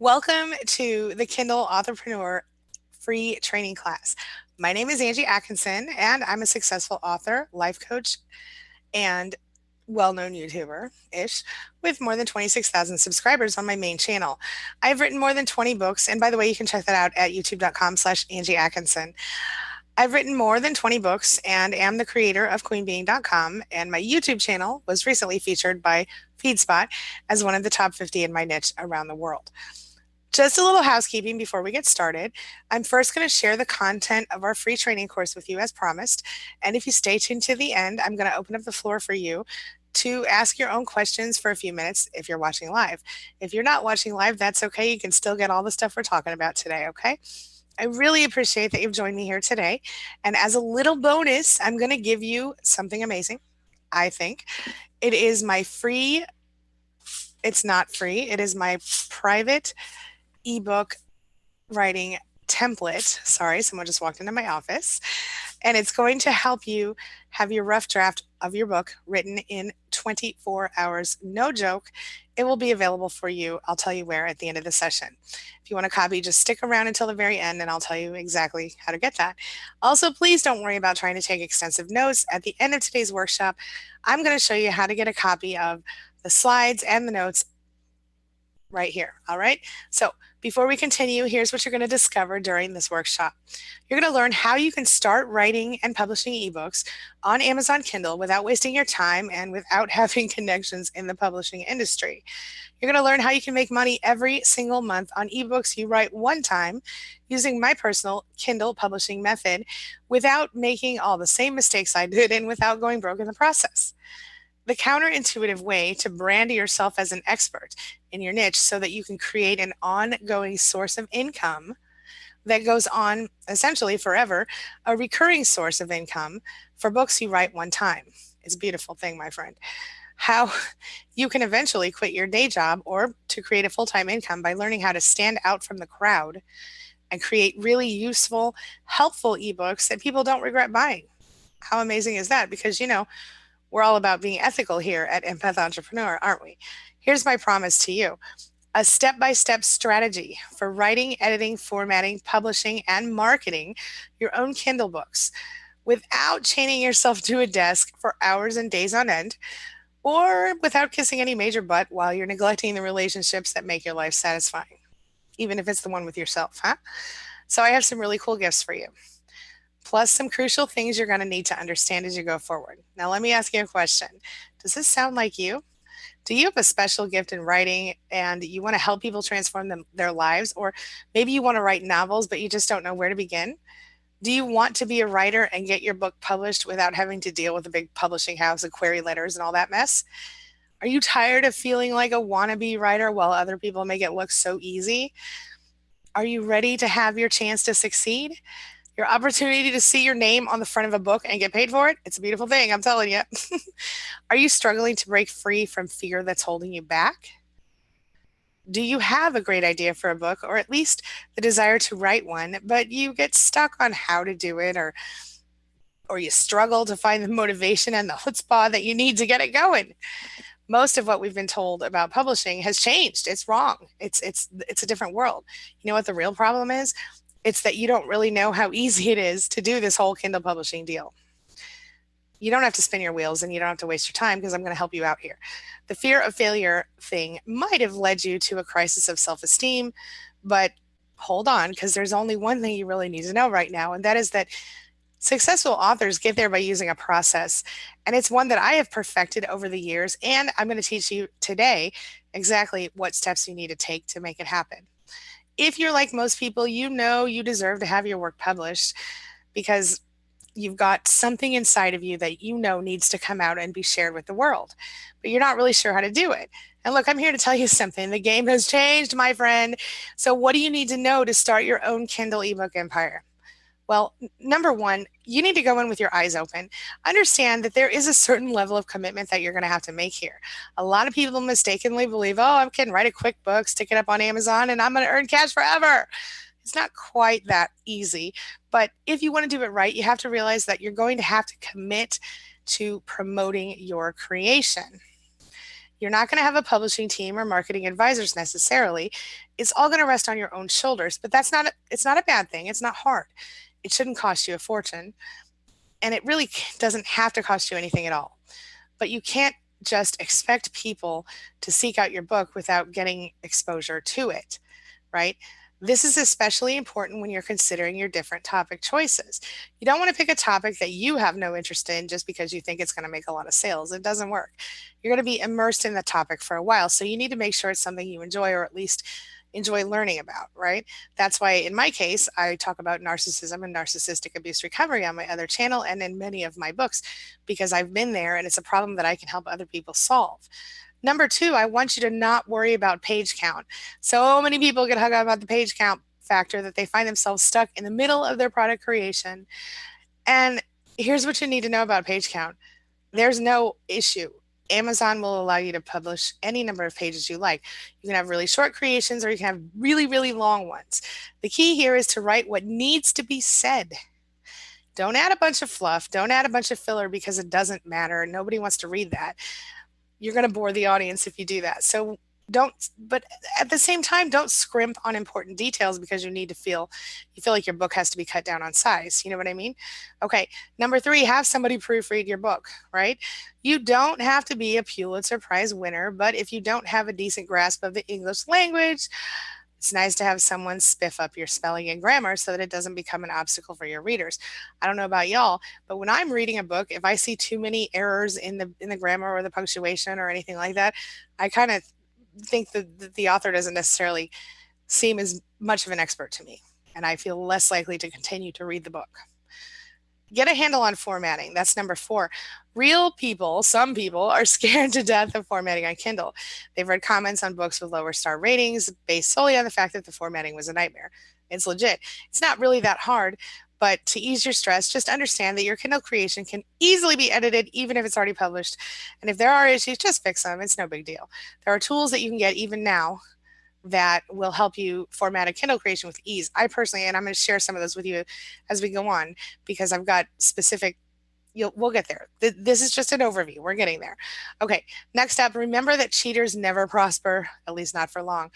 Welcome to the Kindle Authorpreneur free training class. My name is Angie Atkinson, and I'm a successful author, life coach, and well-known YouTuber-ish with more than 26,000 subscribers on my main channel. I've written more than 20 books, and by the way, you can check that out at youtube.com/Angie Atkinson. I've written more than 20 books and am the creator of queenbeing.com, and my YouTube channel was recently featured by FeedSpot as one of the top 50 in my niche around the world. Just a little housekeeping before we get started. I'm first going to share the content of our free training course with you as promised. And if you stay tuned to the end, I'm going to open up the floor for you to ask your own questions for a few minutes if you're watching live. If you're not watching live, that's okay. You can still get all the stuff we're talking about today, okay? I really appreciate that you've joined me here today. And as a little bonus, I'm going to give you something amazing, I think. It is my free, it's not free, it is my private ebook writing template. Sorry, someone just walked into my office. And it's going to help you have your rough draft of your book written in 24 hours. No joke. It will be available for you. I'll tell you where at the end of the session. If you want a copy, just stick around until the very end and I'll tell you exactly how to get that. Also, please don't worry about trying to take extensive notes. At the end of today's workshop, I'm going to show you how to get a copy of the slides and the notes right here. All right. So before we continue, here's what you're going to discover during this workshop. You're going to learn how you can start writing and publishing ebooks on Amazon Kindle without wasting your time and without having connections in the publishing industry. You're going to learn how you can make money every single month on ebooks you write one time using my personal Kindle publishing method without making all the same mistakes I did and without going broke in the process. The counterintuitive way to brand yourself as an expert in your niche so that you can create an ongoing source of income that goes on essentially forever, a recurring source of income for books you write one time. It's a beautiful thing, my friend. How you can eventually quit your day job or to create a full-time income by learning how to stand out from the crowd and create really useful, helpful ebooks that people don't regret buying. How amazing is that? Because, we're all about being ethical here at Empath Entrepreneur, aren't we? Here's my promise to you. A step-by-step strategy for writing, editing, formatting, publishing, and marketing your own Kindle books without chaining yourself to a desk for hours and days on end, or without kissing any major butt while you're neglecting the relationships that make your life satisfying, even if it's the one with yourself, huh? So I have some really cool gifts for you, plus some crucial things you're going to need to understand as you go forward. Now, let me ask you a question. Does this sound like you? Do you have a special gift in writing and you want to help people transform their lives? Or maybe you want to write novels, but you just don't know where to begin? Do you want to be a writer and get your book published without having to deal with a big publishing house and query letters and all that mess? Are you tired of feeling like a wannabe writer while other people make it look so easy? Are you ready to have your chance to succeed? Your opportunity to see your name on the front of a book and get paid for it? It's a beautiful thing, I'm telling you. Are you struggling to break free from fear that's holding you back? Do you have a great idea for a book, or at least the desire to write one, but you get stuck on how to do it, or you struggle to find the motivation and the chutzpah that you need to get it going? Most of what we've been told about publishing has changed. It's wrong. It's a different world. You know what the real problem is? It's that you don't really know how easy it is to do this whole Kindle publishing deal. You don't have to spin your wheels and you don't have to waste your time because I'm going to help you out here. The fear of failure thing might have led you to a crisis of self-esteem, but hold on, because there's only one thing you really need to know right now, and that is that successful authors get there by using a process, and it's one that I have perfected over the years, and I'm going to teach you today exactly what steps you need to take to make it happen. If you're like most people, you know you deserve to have your work published because you've got something inside of you that you know needs to come out and be shared with the world, but you're not really sure how to do it. And look, I'm here to tell you something. The game has changed, my friend. So what do you need to know to start your own Kindle ebook empire? Well, number one, you need to go in with your eyes open. Understand that there is a certain level of commitment that you're going to have to make here. A lot of people mistakenly believe, oh, I can write a quick book, stick it up on Amazon, and I'm going to earn cash forever. It's not quite that easy. But if you want to do it right, you have to realize that you're going to have to commit to promoting your creation. You're not going to have a publishing team or marketing advisors necessarily. It's all going to rest on your own shoulders, but it's not a bad thing. It's not hard. It shouldn't cost you a fortune, and it really doesn't have to cost you anything at all. But you can't just expect people to seek out your book without getting exposure to it, right? This is especially important when you're considering your different topic choices. You don't want to pick a topic that you have no interest in just because you think it's going to make a lot of sales. It doesn't work. You're going to be immersed in the topic for a while, so you need to make sure it's something you enjoy, or at least enjoy learning about, right? That's why in my case, I talk about narcissism and narcissistic abuse recovery on my other channel and in many of my books, because I've been there and it's a problem that I can help other people solve. Number two, I want you to not worry about page count. So many people get hung up about the page count factor that they find themselves stuck in the middle of their product creation. And here's what you need to know about page count. There's no issue. Amazon will allow you to publish any number of pages you like. You can have really short creations or you can have really, really long ones. The key here is to write what needs to be said. Don't add a bunch of fluff. Don't add a bunch of filler because it doesn't matter. Nobody wants to read that. You're going to bore the audience if you do that. So but at the same time, don't scrimp on important details because you feel like your book has to be cut down on size. You know what I mean? Okay. Number three, have somebody proofread your book, right? You don't have to be a Pulitzer Prize winner, but if you don't have a decent grasp of the English language, it's nice to have someone spiff up your spelling and grammar so that it doesn't become an obstacle for your readers. I don't know about y'all, but when I'm reading a book, if I see too many errors in the grammar or the punctuation or anything like that, I kind of think that the author doesn't necessarily seem as much of an expert to me, and I feel less likely to continue to read the book. Get a handle on formatting. That's number four. Real people, some people, are scared to death of formatting on Kindle. They've read comments on books with lower star ratings based solely on the fact that the formatting was a nightmare. It's legit. It's not really that hard, but to ease your stress, just understand that your Kindle creation can easily be edited even if it's already published. And if there are issues, just fix them. It's no big deal. There are tools that you can get even now that will help you format a Kindle creation with ease. I personally, and I'm going to share some of those with you as we go on, because I've got specific, we'll get there. This is just an overview. We're getting there. Okay, next up, remember that cheaters never prosper, at least not for long.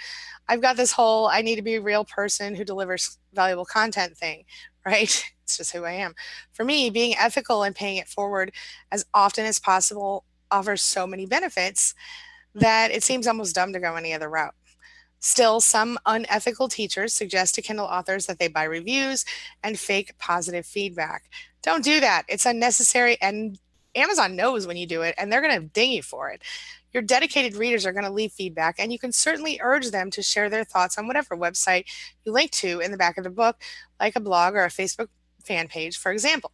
I've got this whole, I need to be a real person who delivers valuable content thing, right? It's just who I am. For me, being ethical and paying it forward as often as possible offers so many benefits that it seems almost dumb to go any other route. Still, some unethical teachers suggest to Kindle authors that they buy reviews and fake positive feedback. Don't do that. It's unnecessary, and Amazon knows when you do it, and they're going to ding you for it. Your dedicated readers are going to leave feedback, and you can certainly urge them to share their thoughts on whatever website you link to in the back of the book, like a blog or a Facebook fan page, for example.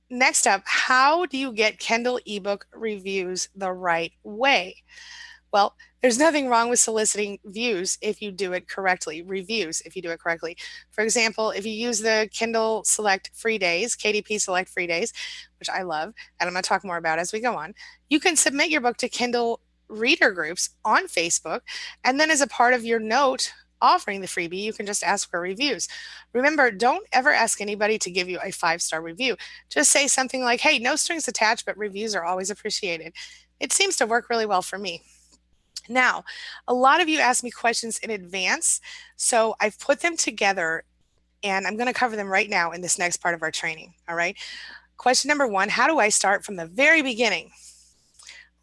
Next up, how do you get Kindle ebook reviews the right way? Well, there's nothing wrong with soliciting views if you do it correctly, reviews if you do it correctly. For example, if you use the Kindle Select Free Days, KDP Select Free Days, which I love, and I'm going to talk more about as we go on, you can submit your book to Kindle reader groups on Facebook, and then as a part of your note offering the freebie, you can just ask for reviews. Remember, don't ever ask anybody to give you a 5-star review. Just say something like, hey, no strings attached, but reviews are always appreciated. It seems to work really well for me. Now, a lot of you asked me questions in advance, so I've put them together and I'm going to cover them right now in this next part of our training. All right. Question number one, how do I start from the very beginning?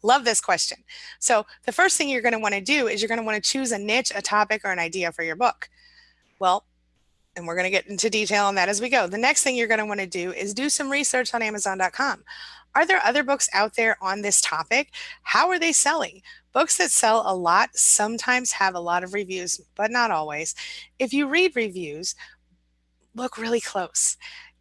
Love this question. So the first thing you're going to want to do is you're going to want to choose a niche, a topic, or an idea for your book. Well, and we're going to get into detail on that as we go. The next thing you're going to want to do is do some research on Amazon.com. Are there other books out there on this topic? How are they selling? Books that sell a lot sometimes have a lot of reviews, but not always. If you read reviews, look really close.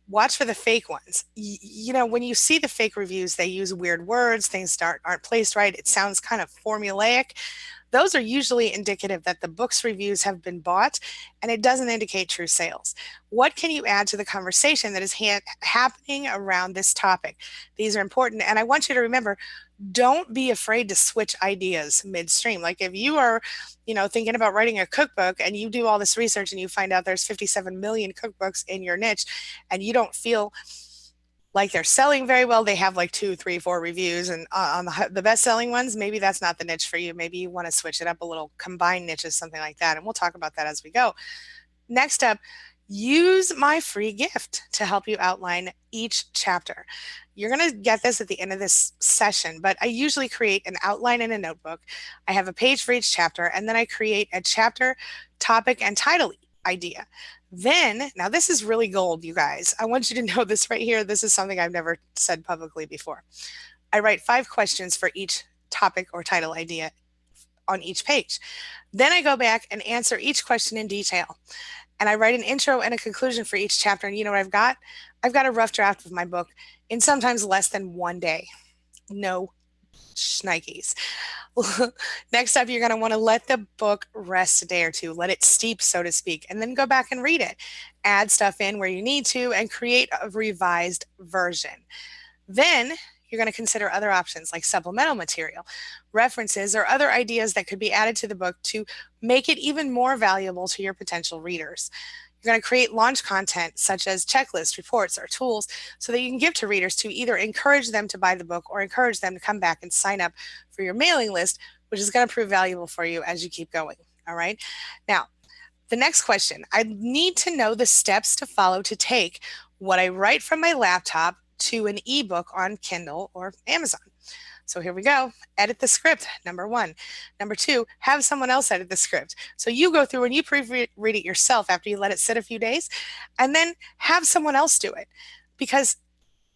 Watch for the fake ones. You know, when you see the fake reviews, they use weird words, things aren't placed right. It sounds kind of formulaic. Those are usually indicative that the book's reviews have been bought, and it doesn't indicate true sales. What can you add to the conversation that is happening around this topic? These are important, and I want you to remember, don't be afraid to switch ideas midstream. Like if you are, thinking about writing a cookbook and you do all this research and you find out there's 57 million cookbooks in your niche and you don't feel like they're selling very well. They have like 2, 3, 4 reviews, and on the best-selling ones, maybe that's not the niche for you. Maybe you want to switch it up a little, combine niches, something like that, and we'll talk about that as we go. Next up, use my free gift to help you outline each chapter. You're going to get this at the end of this session, but I usually create an outline in a notebook. I have a page for each chapter, and then I create a chapter, topic, and title idea. Then, now this is really gold, you guys. I want you to know this right here. This is something I've never said publicly before. I write 5 questions for each topic or title idea on each page. Then I go back and answer each question in detail. And I write an intro and a conclusion for each chapter. And you know what I've got? I've got a rough draft of my book in sometimes less than 1 day. No shnikes. Next up, you're going to want to let the book rest a day or two, let it steep, so to speak, and then go back and read it. Add stuff in where you need to and create a revised version. Then you're going to consider other options like supplemental material, references, or other ideas that could be added to the book to make it even more valuable to your potential readers. You're going to create launch content such as checklists, reports, or tools so that you can give to readers to either encourage them to buy the book or encourage them to come back and sign up for your mailing list, which is going to prove valuable for you as you keep going. All right. Now, the next question, I need to know the steps to follow to take what I write from my laptop to an ebook on Kindle or Amazon. So here we go. Edit the script, number 1. Number 2, have someone else edit the script. So you go through and you proofread it yourself after you let it sit a few days, and then have someone else do it. Because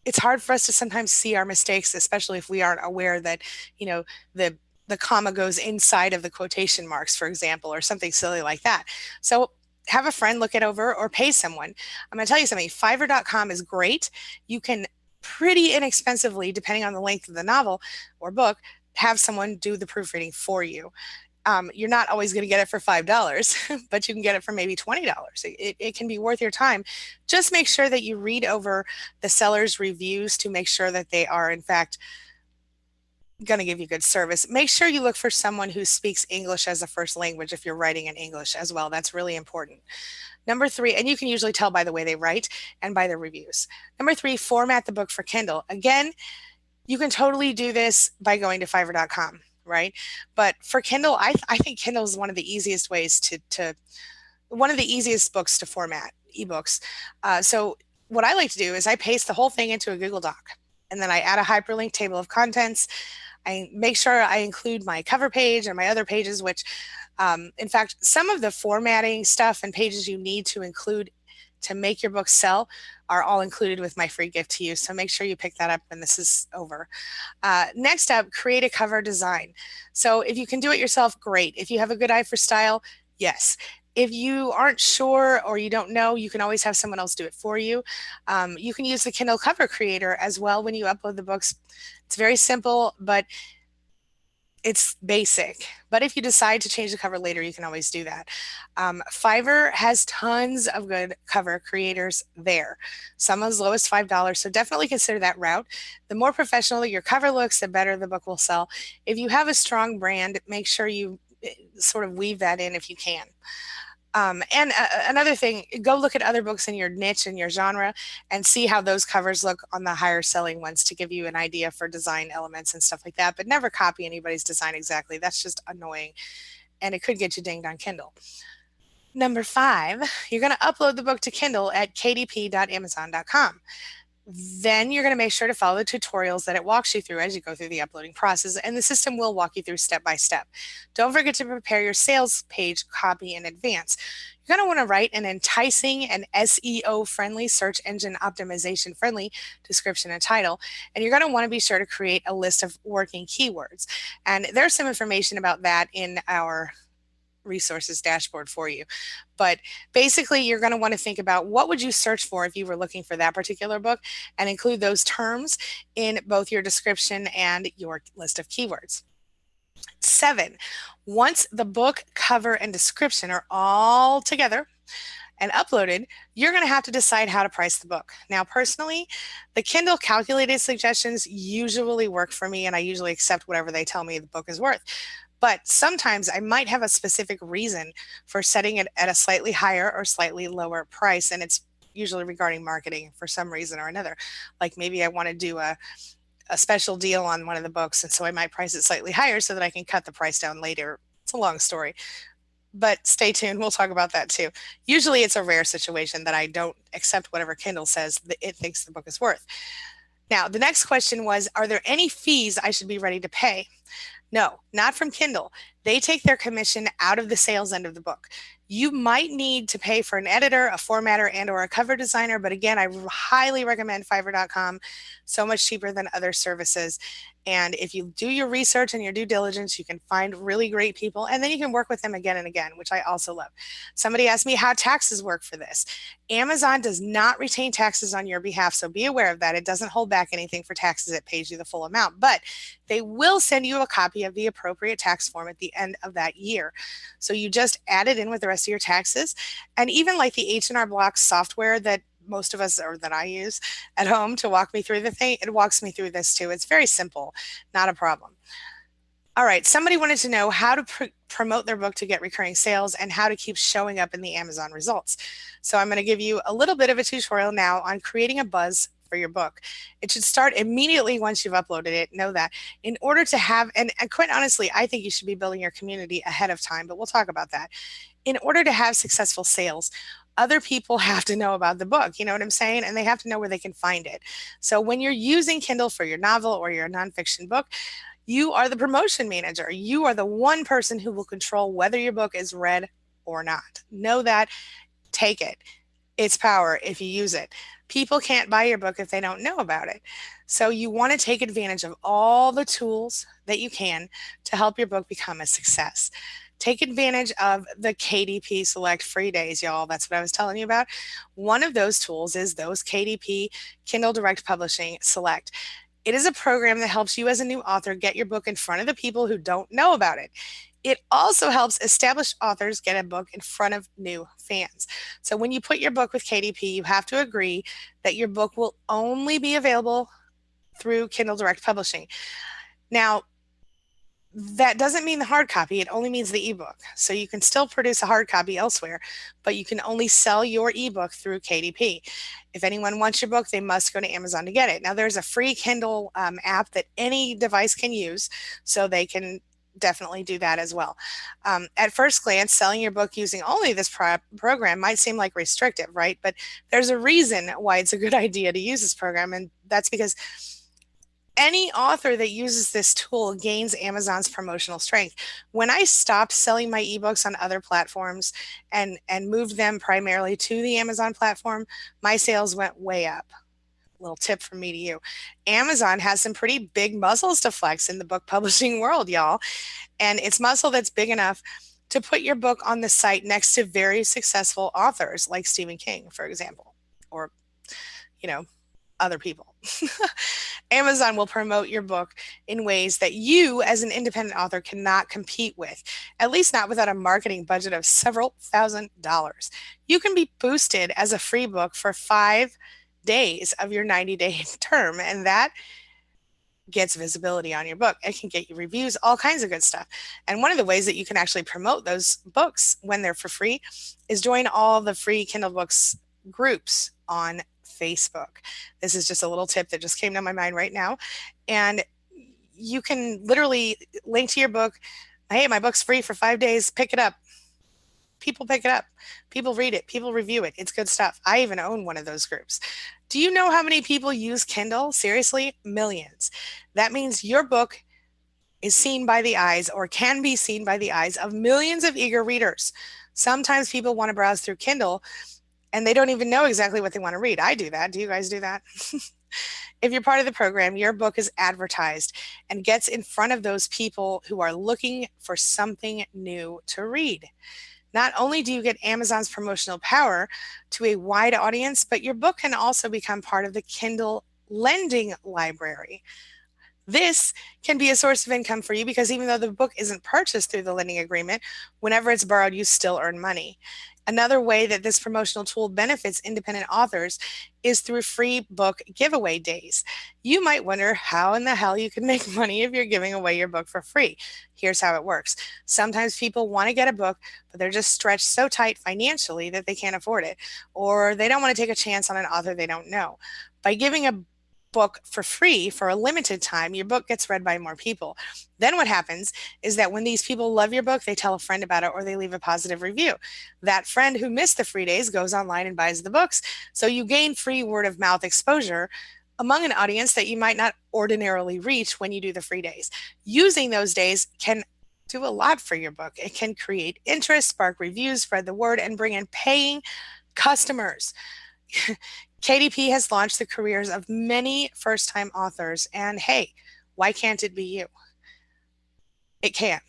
it's hard for us to sometimes see our mistakes, especially if we aren't aware that, you know, the comma goes inside of the quotation marks, for example, or something silly like that. So have a friend look it over or pay someone. I'm going to tell you something. Fiverr.com is great. You can pretty inexpensively, depending on the length of the novel or book, have someone do the proofreading for you. You're not always going to get it for $5, but you can get it for maybe $20. It can be worth your time. Just make sure that you read over the seller's reviews to make sure that they are, in fact, going to give you good service. Make sure you look for someone who speaks English as a first language if you're writing in English as well. That's really important. Number 3, and you can usually tell by the way they write and by their reviews. Number 3, format the book for Kindle. Again, you can totally do this by going to Fiverr.com, right? But for Kindle, I think Kindle is one of the easiest ways one of the easiest books to format, eBooks. So what I like to do is I paste the whole thing into a Google Doc, and then I add a hyperlink table of contents. I make sure I include my cover page and my other pages, which in fact, some of the formatting stuff and pages you need to include to make your book sell are all included with my free gift to you. So make sure you pick that up when this is over. Next up, create a cover design. So if you can do it yourself, great. If you have a good eye for style, yes. If you aren't sure or you don't know, you can always have someone else do it for you. You can use the Kindle cover creator as well when you upload the books. It's very simple, but it's basic. But if you decide to change the cover later, you can always do that. Fiverr has tons of good cover creators there. Some as low as $5, so definitely consider that route. The more professional your cover looks, the better the book will sell. If you have a strong brand, make sure you sort of weave that in if you can. Another thing, go look at other books in your niche and your genre and see how those covers look on the higher selling ones to give you an idea for design elements and stuff like that. But never copy anybody's design exactly. That's just annoying, and it could get you dinged on Kindle. Number 5, you're going to upload the book to Kindle at kdp.amazon.com. Then you're going to make sure to follow the tutorials that it walks you through as you go through the uploading process, and the system will walk you through step by step. Don't forget to prepare your sales page copy in advance. You're going to want to write an enticing and SEO-friendly, search engine optimization-friendly description and title, and you're going to want to be sure to create a list of working keywords. And there's some information about that in our resources dashboard for you. But basically, you're going to want to think about what would you search for if you were looking for that particular book, and include those terms in both your description and your list of keywords. 7, once the book, cover, and description are all together and uploaded, you're going to have to decide how to price the book. Now, personally, the Kindle calculated suggestions usually work for me, and I usually accept whatever they tell me the book is worth. But sometimes I might have a specific reason for setting it at a slightly higher or slightly lower price, and it's usually regarding marketing for some reason or another. Like maybe I want to do a special deal on one of the books, and so I might price it slightly higher so that I can cut the price down later. It's a long story, but stay tuned. We'll talk about that too. Usually it's a rare situation that I don't accept whatever Kindle says that it thinks the book is worth. Now, the next question was, are there any fees I should be ready to pay? No, not from Kindle. They take their commission out of the sales end of the book. You might need to pay for an editor, a formatter, and or a cover designer, but again, I highly recommend Fiverr.com. So much cheaper than other services. And if you do your research and your due diligence, you can find really great people, and then you can work with them again and again, which I also love. Somebody asked me how taxes work for this. Amazon does not retain taxes on your behalf, so be aware of that. It doesn't hold back anything for taxes. It pays you the full amount, but they will send you a copy of the appropriate tax form at the end of that year. So you just add it in with the rest of your taxes. And even like the H&R Block software that most of us, or that I use at home to walk me through the thing, it walks me through this too. It's very simple, not a problem. All right, somebody wanted to know how to promote their book to get recurring sales and how to keep showing up in the Amazon results. So I'm going to give you a little bit of a tutorial now on creating a buzz for your book. It should start immediately once you've uploaded it. Know that. In order to have, and quite honestly, I think you should be building your community ahead of time, but we'll talk about that. In order to have successful sales, other people have to know about the book, you know what I'm saying? And they have to know where they can find it. So when you're using Kindle for your novel or your nonfiction book, you are the promotion manager. You are the one person who will control whether your book is read or not. Know that. Take it. It's power if you use it. People can't buy your book if they don't know about it. So you want to take advantage of all the tools that you can to help your book become a success. Take advantage of the KDP Select free days, y'all. That's what I was telling you about. One of those tools is those KDP Kindle Direct Publishing Select. It is a program that helps you as a new author get your book in front of the people who don't know about it. It also helps established authors get a book in front of new fans. So when you put your book with KDP, you have to agree that your book will only be available through Kindle Direct Publishing. Now, that doesn't mean the hard copy. It only means the ebook. So you can still produce a hard copy elsewhere, but you can only sell your ebook through KDP. If anyone wants your book, they must go to Amazon to get it. Now, there's a free Kindle app that any device can use, so they can definitely do that as well. At first glance, selling your book using only this program might seem like restrictive, right? But there's a reason why it's a good idea to use this program, and that's because any author that uses this tool gains Amazon's promotional strength. When I stopped selling my ebooks on other platforms and moved them primarily to the Amazon platform, my sales went way up. Little tip from me to you. Amazon has some pretty big muscles to flex in the book publishing world, y'all. And it's muscle that's big enough to put your book on the site next to very successful authors like Stephen King, for example, or, other people. Amazon will promote your book in ways that you as an independent author cannot compete with, at least not without a marketing budget of several $1,000s. You can be boosted as a free book for 5 days of your 90-day term, and that gets visibility on your book. It can get you reviews, all kinds of good stuff. And one of the ways that you can actually promote those books when they're for free is join all the free Kindle Books groups on Facebook. This is just a little tip that just came to my mind right now. And you can literally link to your book. Hey, my book's free for 5 days. Pick it up. People pick it up. People read it. People review it. It's good stuff. I even own one of those groups. Do you know how many people use Kindle? Seriously, millions. That means your book is seen by the eyes, or can be seen by the eyes, of millions of eager readers. Sometimes people want to browse through Kindle and they don't even know exactly what they want to read. I do that. Do you guys do that? If you're part of the program, your book is advertised and gets in front of those people who are looking for something new to read. Not only do you get Amazon's promotional power to a wide audience, but your book can also become part of the Kindle lending library. This can be a source of income for you because even though the book isn't purchased through the lending agreement, whenever it's borrowed, you still earn money. Another way that this promotional tool benefits independent authors is through free book giveaway days. You might wonder how in the hell you can make money if you're giving away your book for free. Here's how it works. Sometimes people want to get a book, but they're just stretched so tight financially that they can't afford it, or they don't want to take a chance on an author they don't know. By giving a book for free for a limited time, your book gets read by more people. Then what happens is that when these people love your book, they tell a friend about it or they leave a positive review. That friend who missed the free days goes online and buys the books. So you gain free word of mouth exposure among an audience that you might not ordinarily reach when you do the free days. Using those days can do a lot for your book. It can create interest, spark reviews, spread the word, and bring in paying customers. KDP has launched the careers of many first-time authors, and hey, why can't it be you? It can.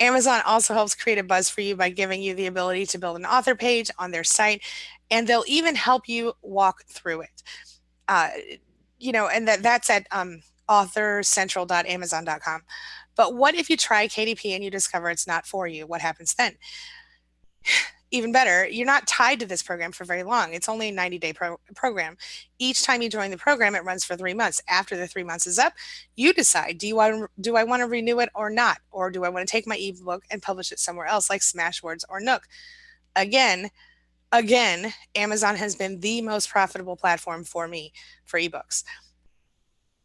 Amazon also helps create a buzz for you by giving you the ability to build an author page on their site, and they'll even help you walk through it. And that's at authorcentral.amazon.com. But what if you try KDP and you discover it's not for you? What happens then? Even better, you're not tied to this program for very long. It's only a 90-day program. Each time you join the program, it runs for 3 months. After the 3 months is up, you decide, do I want to renew it or not? Or do I want to take my ebook and publish it somewhere else like Smashwords or Nook? Again, Amazon has been the most profitable platform for me for ebooks.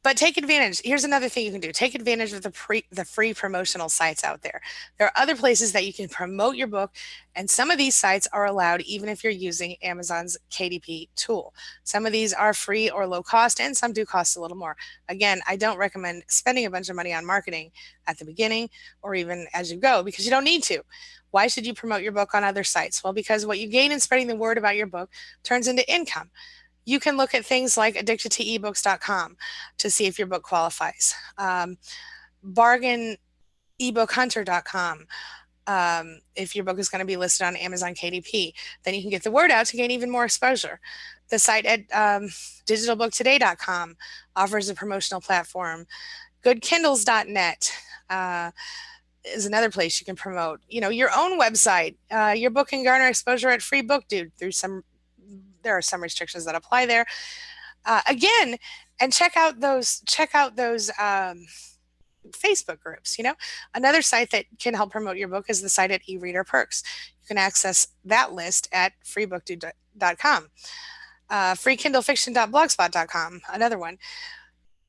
But take advantage. Here's another thing you can do. Take advantage of the free promotional sites out there. There are other places that you can promote your book, and some of these sites are allowed even if you're using Amazon's KDP tool. Some of these are free or low cost, and some do cost a little more. Again, I don't recommend spending a bunch of money on marketing at the beginning or even as you go because you don't need to. Why should you promote your book on other sites? Well, because what you gain in spreading the word about your book turns into income. You can look at things like addictedtoebooks.com to see if your book qualifies. Bargainebookhunter.com. If your book is going to be listed on Amazon KDP, then you can get the word out to gain even more exposure. The site at digitalbooktoday.com offers a promotional platform. Goodkindles.net is another place you can promote. Your own website. Your book can garner exposure at Free Book Dude through there are some restrictions that apply there. Again, and check out those Facebook groups. Another site that can help promote your book is the site at eReader Perks. You can access that list at freebookdude.com. freekindlefiction.blogspot.com, another one.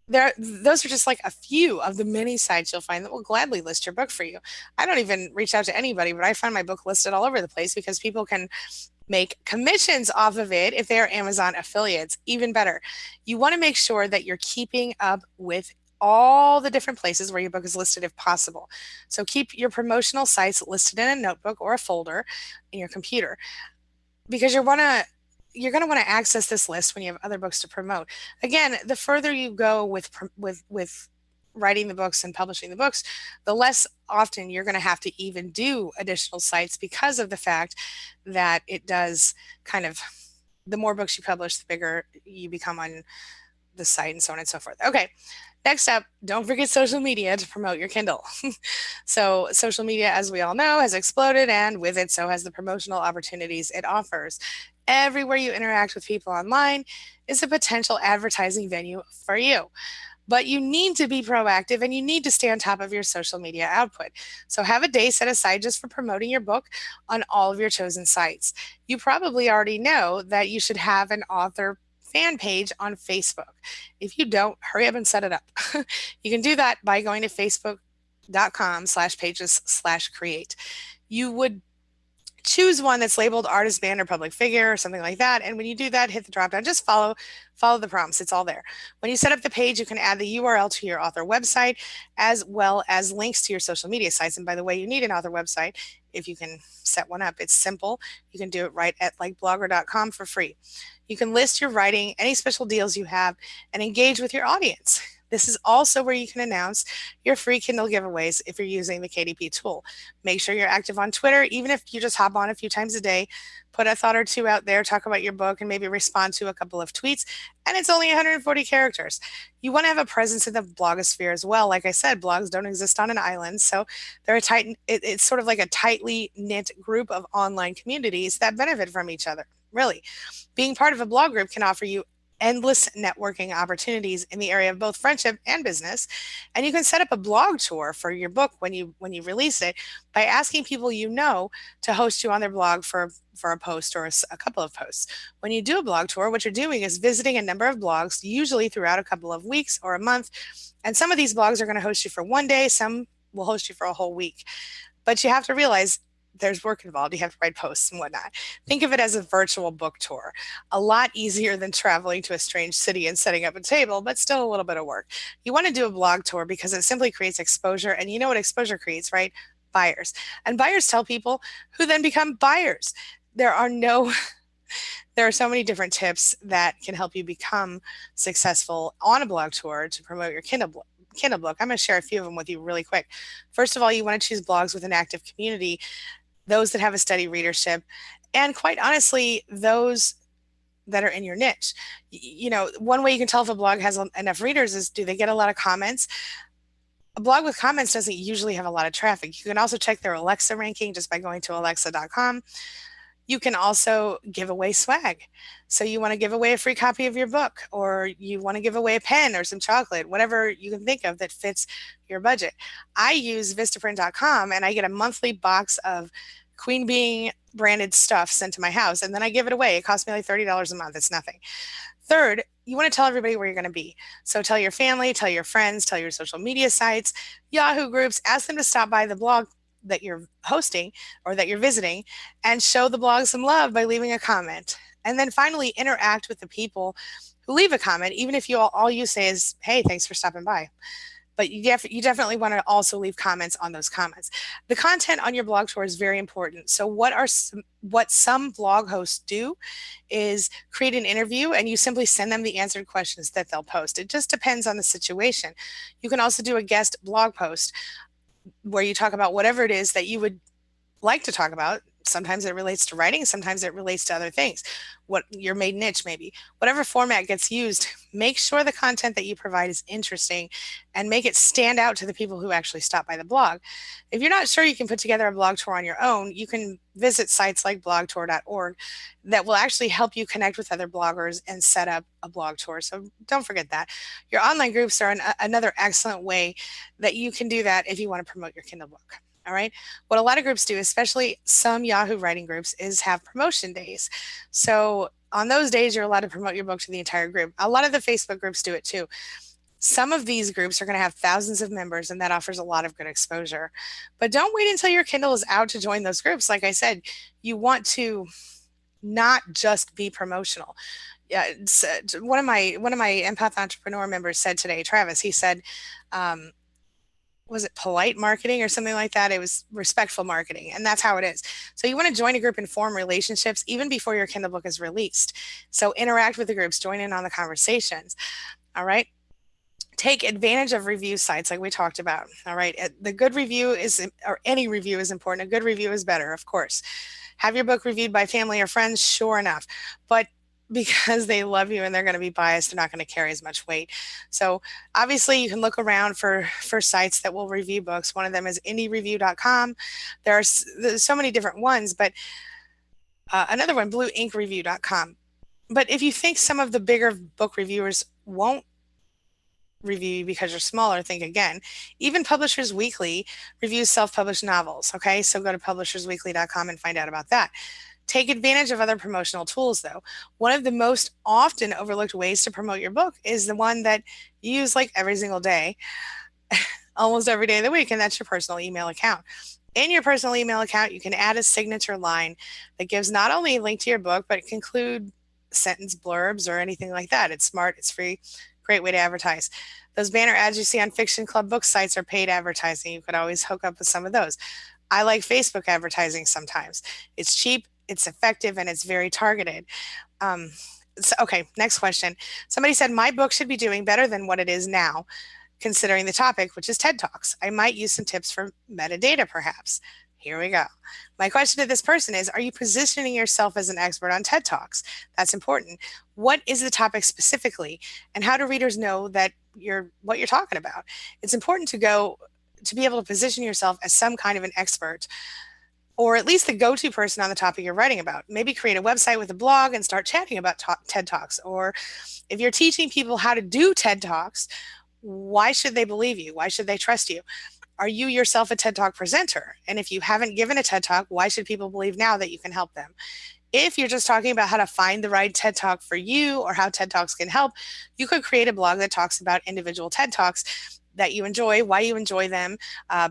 Those are just like a few of the many sites you'll find that will gladly list your book for you. I don't even reach out to anybody, but I find my book listed all over the place because people can make commissions off of it if they are Amazon affiliates. Even better, you want to make sure that you're keeping up with all the different places where your book is listed if possible. So keep your promotional sites listed in a notebook or a folder in your computer because you're going to want to access this list when you have other books to promote. Again, the further you go with writing the books and publishing the books, the less often you're going to have to even do additional sites because of the fact that it does the more books you publish, the bigger you become on the site and so on and so forth. Okay, next up, don't forget social media to promote your Kindle. So social media, as we all know, has exploded, and with it, so has the promotional opportunities it offers. Everywhere you interact with people online is a potential advertising venue for you. But you need to be proactive and you need to stay on top of your social media output. So have a day set aside just for promoting your book on all of your chosen sites. You probably already know that you should have an author fan page on Facebook. If you don't, hurry up and set it up. You can do that by going to facebook.com/pages/create. You would choose one that's labeled artist, band, or public figure or something like that. And when you do that, hit the drop down, just follow the prompts. It's all there. When you set up the page, you can add the URL to your author website as well as links to your social media sites. And by the way, you need an author website if you can set one up. It's simple. You can do it right at blogger.com for free. You can list your writing, any special deals you have, and engage with your audience. This is also where you can announce your free Kindle giveaways if you're using the KDP tool. Make sure you're active on Twitter, even if you just hop on a few times a day, put a thought or two out there, talk about your book, and maybe respond to a couple of tweets. And it's only 140 characters. You want to have a presence in the blogosphere as well. Like I said, blogs don't exist on an island. So they're it's sort of like a tightly knit group of online communities that benefit from each other. Really. Being part of a blog group can offer you endless networking opportunities in the area of both friendship and business. And you can set up a blog tour for your book when you release it by asking people you know to host you on their blog for a post or a couple of posts. When you do a blog tour, what you're doing is visiting a number of blogs, usually throughout a couple of weeks or a month. And some of these blogs are going to host you for one day, some will host you for a whole week. But you have to realize there's work involved. You have to write posts and whatnot. Think of it as a virtual book tour. A lot easier than traveling to a strange city and setting up a table, but still a little bit of work. You want to do a blog tour because it simply creates exposure. And you know what exposure creates, right? Buyers. And buyers tell people who then become buyers. There are no there are so many different tips that can help you become successful on a blog tour to promote your Kindle book. I'm going to share a few of them with you really quick. First of all, you want to choose blogs with an active community, those that have a steady readership, and quite honestly, those that are in your niche. You know, one way you can tell if a blog has enough readers is, do they get a lot of comments? A blog with comments doesn't usually have a lot of traffic. You can also check their Alexa ranking just by going to alexa.com. You can also give away swag. So you want to give away a free copy of your book, or you want to give away a pen or some chocolate, whatever you can think of that fits your budget. I use vistaprint.com and I get a monthly box of Queen Bee branded stuff sent to my house, and then I give it away. It costs me like $30 a month. It's nothing. Third, you want to tell everybody where you're going to be. So tell your family, tell your friends, tell your social media sites, Yahoo groups, ask them to stop by the blog that you're hosting or that you're visiting, and show the blog some love by leaving a comment. And then finally, interact with the people who leave a comment, even if all you say is, hey, thanks for stopping by. But you definitely want to also leave comments on those comments. The content on your blog tour is very important. So what some blog hosts do is create an interview, and you simply send them the answered questions that they'll post. It just depends on the situation. You can also do a guest blog post where you talk about whatever it is that you would like to talk about. Sometimes it relates to writing, sometimes it relates to other things. What your main niche, maybe. Whatever format gets used, make sure the content that you provide is interesting and make it stand out to the people who actually stop by the blog. If you're not sure you can put together a blog tour on your own, you can visit sites like blogtour.org that will actually help you connect with other bloggers and set up a blog tour. So don't forget that. Your online groups are another excellent way that you can do that if you want to promote your Kindle book. All right. What a lot of groups do, especially some Yahoo writing groups, is have promotion days. So on those days, you're allowed to promote your book to the entire group. A lot of the Facebook groups do it too. Some of these groups are going to have thousands of members, and that offers a lot of good exposure. But don't wait until your Kindle is out to join those groups. Like I said, you want to not just be promotional. Yeah, one of my Empath Entrepreneur members said today, Travis, he said, was it polite marketing or something like that? It was respectful marketing. And that's how it is. So you want to join a group and form relationships even before your Kindle book is released. So interact with the groups, join in on the conversations. All right. Take advantage of review sites like we talked about. All right. The good review is, or any review is important. A good review is better, of course. Have your book reviewed by family or friends, sure enough. But because they love you and they're going to be biased, they're not going to carry as much weight. So obviously you can look around for sites that will review books. One of them is indiereview.com. There's so many different ones, but another one, blueinkreview.com. But if you think some of the bigger book reviewers won't review you because you're smaller, think again. Even Publishers Weekly reviews self-published novels. Okay, so go to publishersweekly.com and find out about that. Take advantage of other promotional tools, though. One of the most often overlooked ways to promote your book is the one that you use like every single day, almost every day of the week, and that's your personal email account. In your personal email account, you can add a signature line that gives not only a link to your book, but it can include sentence blurbs or anything like that. It's smart, it's free, great way to advertise. Those banner ads you see on Fiction Club book sites are paid advertising. You could always hook up with some of those. I like Facebook advertising sometimes. It's cheap, it's effective, and it's very targeted. So, okay, next question. Somebody said, my book should be doing better than what it is now, considering the topic, which is TED Talks. I might use some tips for metadata, perhaps. Here we go. My question to this person is, are you positioning yourself as an expert on TED Talks? That's important. What is the topic specifically? And how do readers know that you're what you're talking about? It's important to be able to position yourself as some kind of an expert, or at least the go-to person on the topic you're writing about. Maybe create a website with a blog and start chatting about TED Talks. Or if you're teaching people how to do TED Talks, why should they believe you? Why should they trust you? Are you yourself a TED Talk presenter? And if you haven't given a TED Talk, why should people believe now that you can help them? If you're just talking about how to find the right TED Talk for you or how TED Talks can help, you could create a blog that talks about individual TED Talks that you enjoy, why you enjoy them,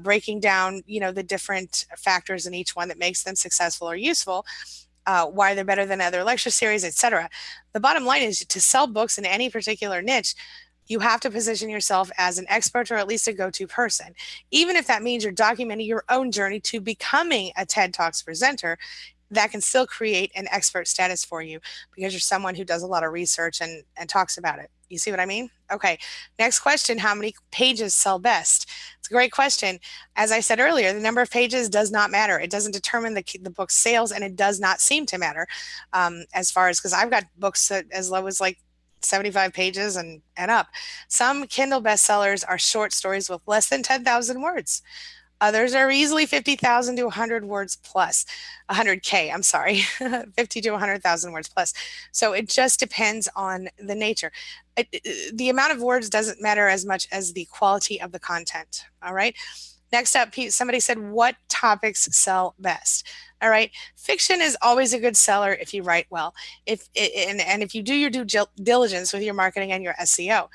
breaking down, the different factors in each one that makes them successful or useful, why they're better than other lecture series, etc. The bottom line is, to sell books in any particular niche, you have to position yourself as an expert or at least a go-to person. Even if that means you're documenting your own journey to becoming a TED Talks presenter, that can still create an expert status for you because you're someone who does a lot of research and talks about it. You see what I mean? Okay. Next question. How many pages sell best? It's a great question. As I said earlier, the number of pages does not matter. It doesn't determine the book's sales, and it does not seem to matter as far as, because I've got books that as low as like 75 pages and up. Some Kindle bestsellers are short stories with less than 10,000 words. Others are easily 50,000 to 100 words plus, 100K, I'm sorry, 50 to 100,000 words plus. So it just depends on the nature. The amount of words doesn't matter as much as the quality of the content. All right. Next up, somebody said, what topics sell best? All right. Fiction is always a good seller if you write well. And if you do your due diligence with your marketing and your SEO.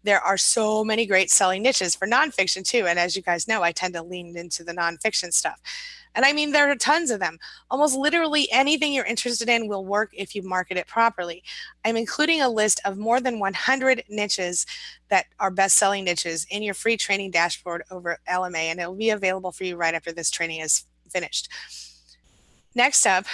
There are so many great selling niches for nonfiction too. And as you guys know, I tend to lean into the nonfiction stuff. And I mean, there are tons of them. Almost literally anything you're interested in will work if you market it properly. I'm including a list of more than 100 niches that are best-selling niches in your free training dashboard over LMA, and it will be available for you right after this training is finished. Next up,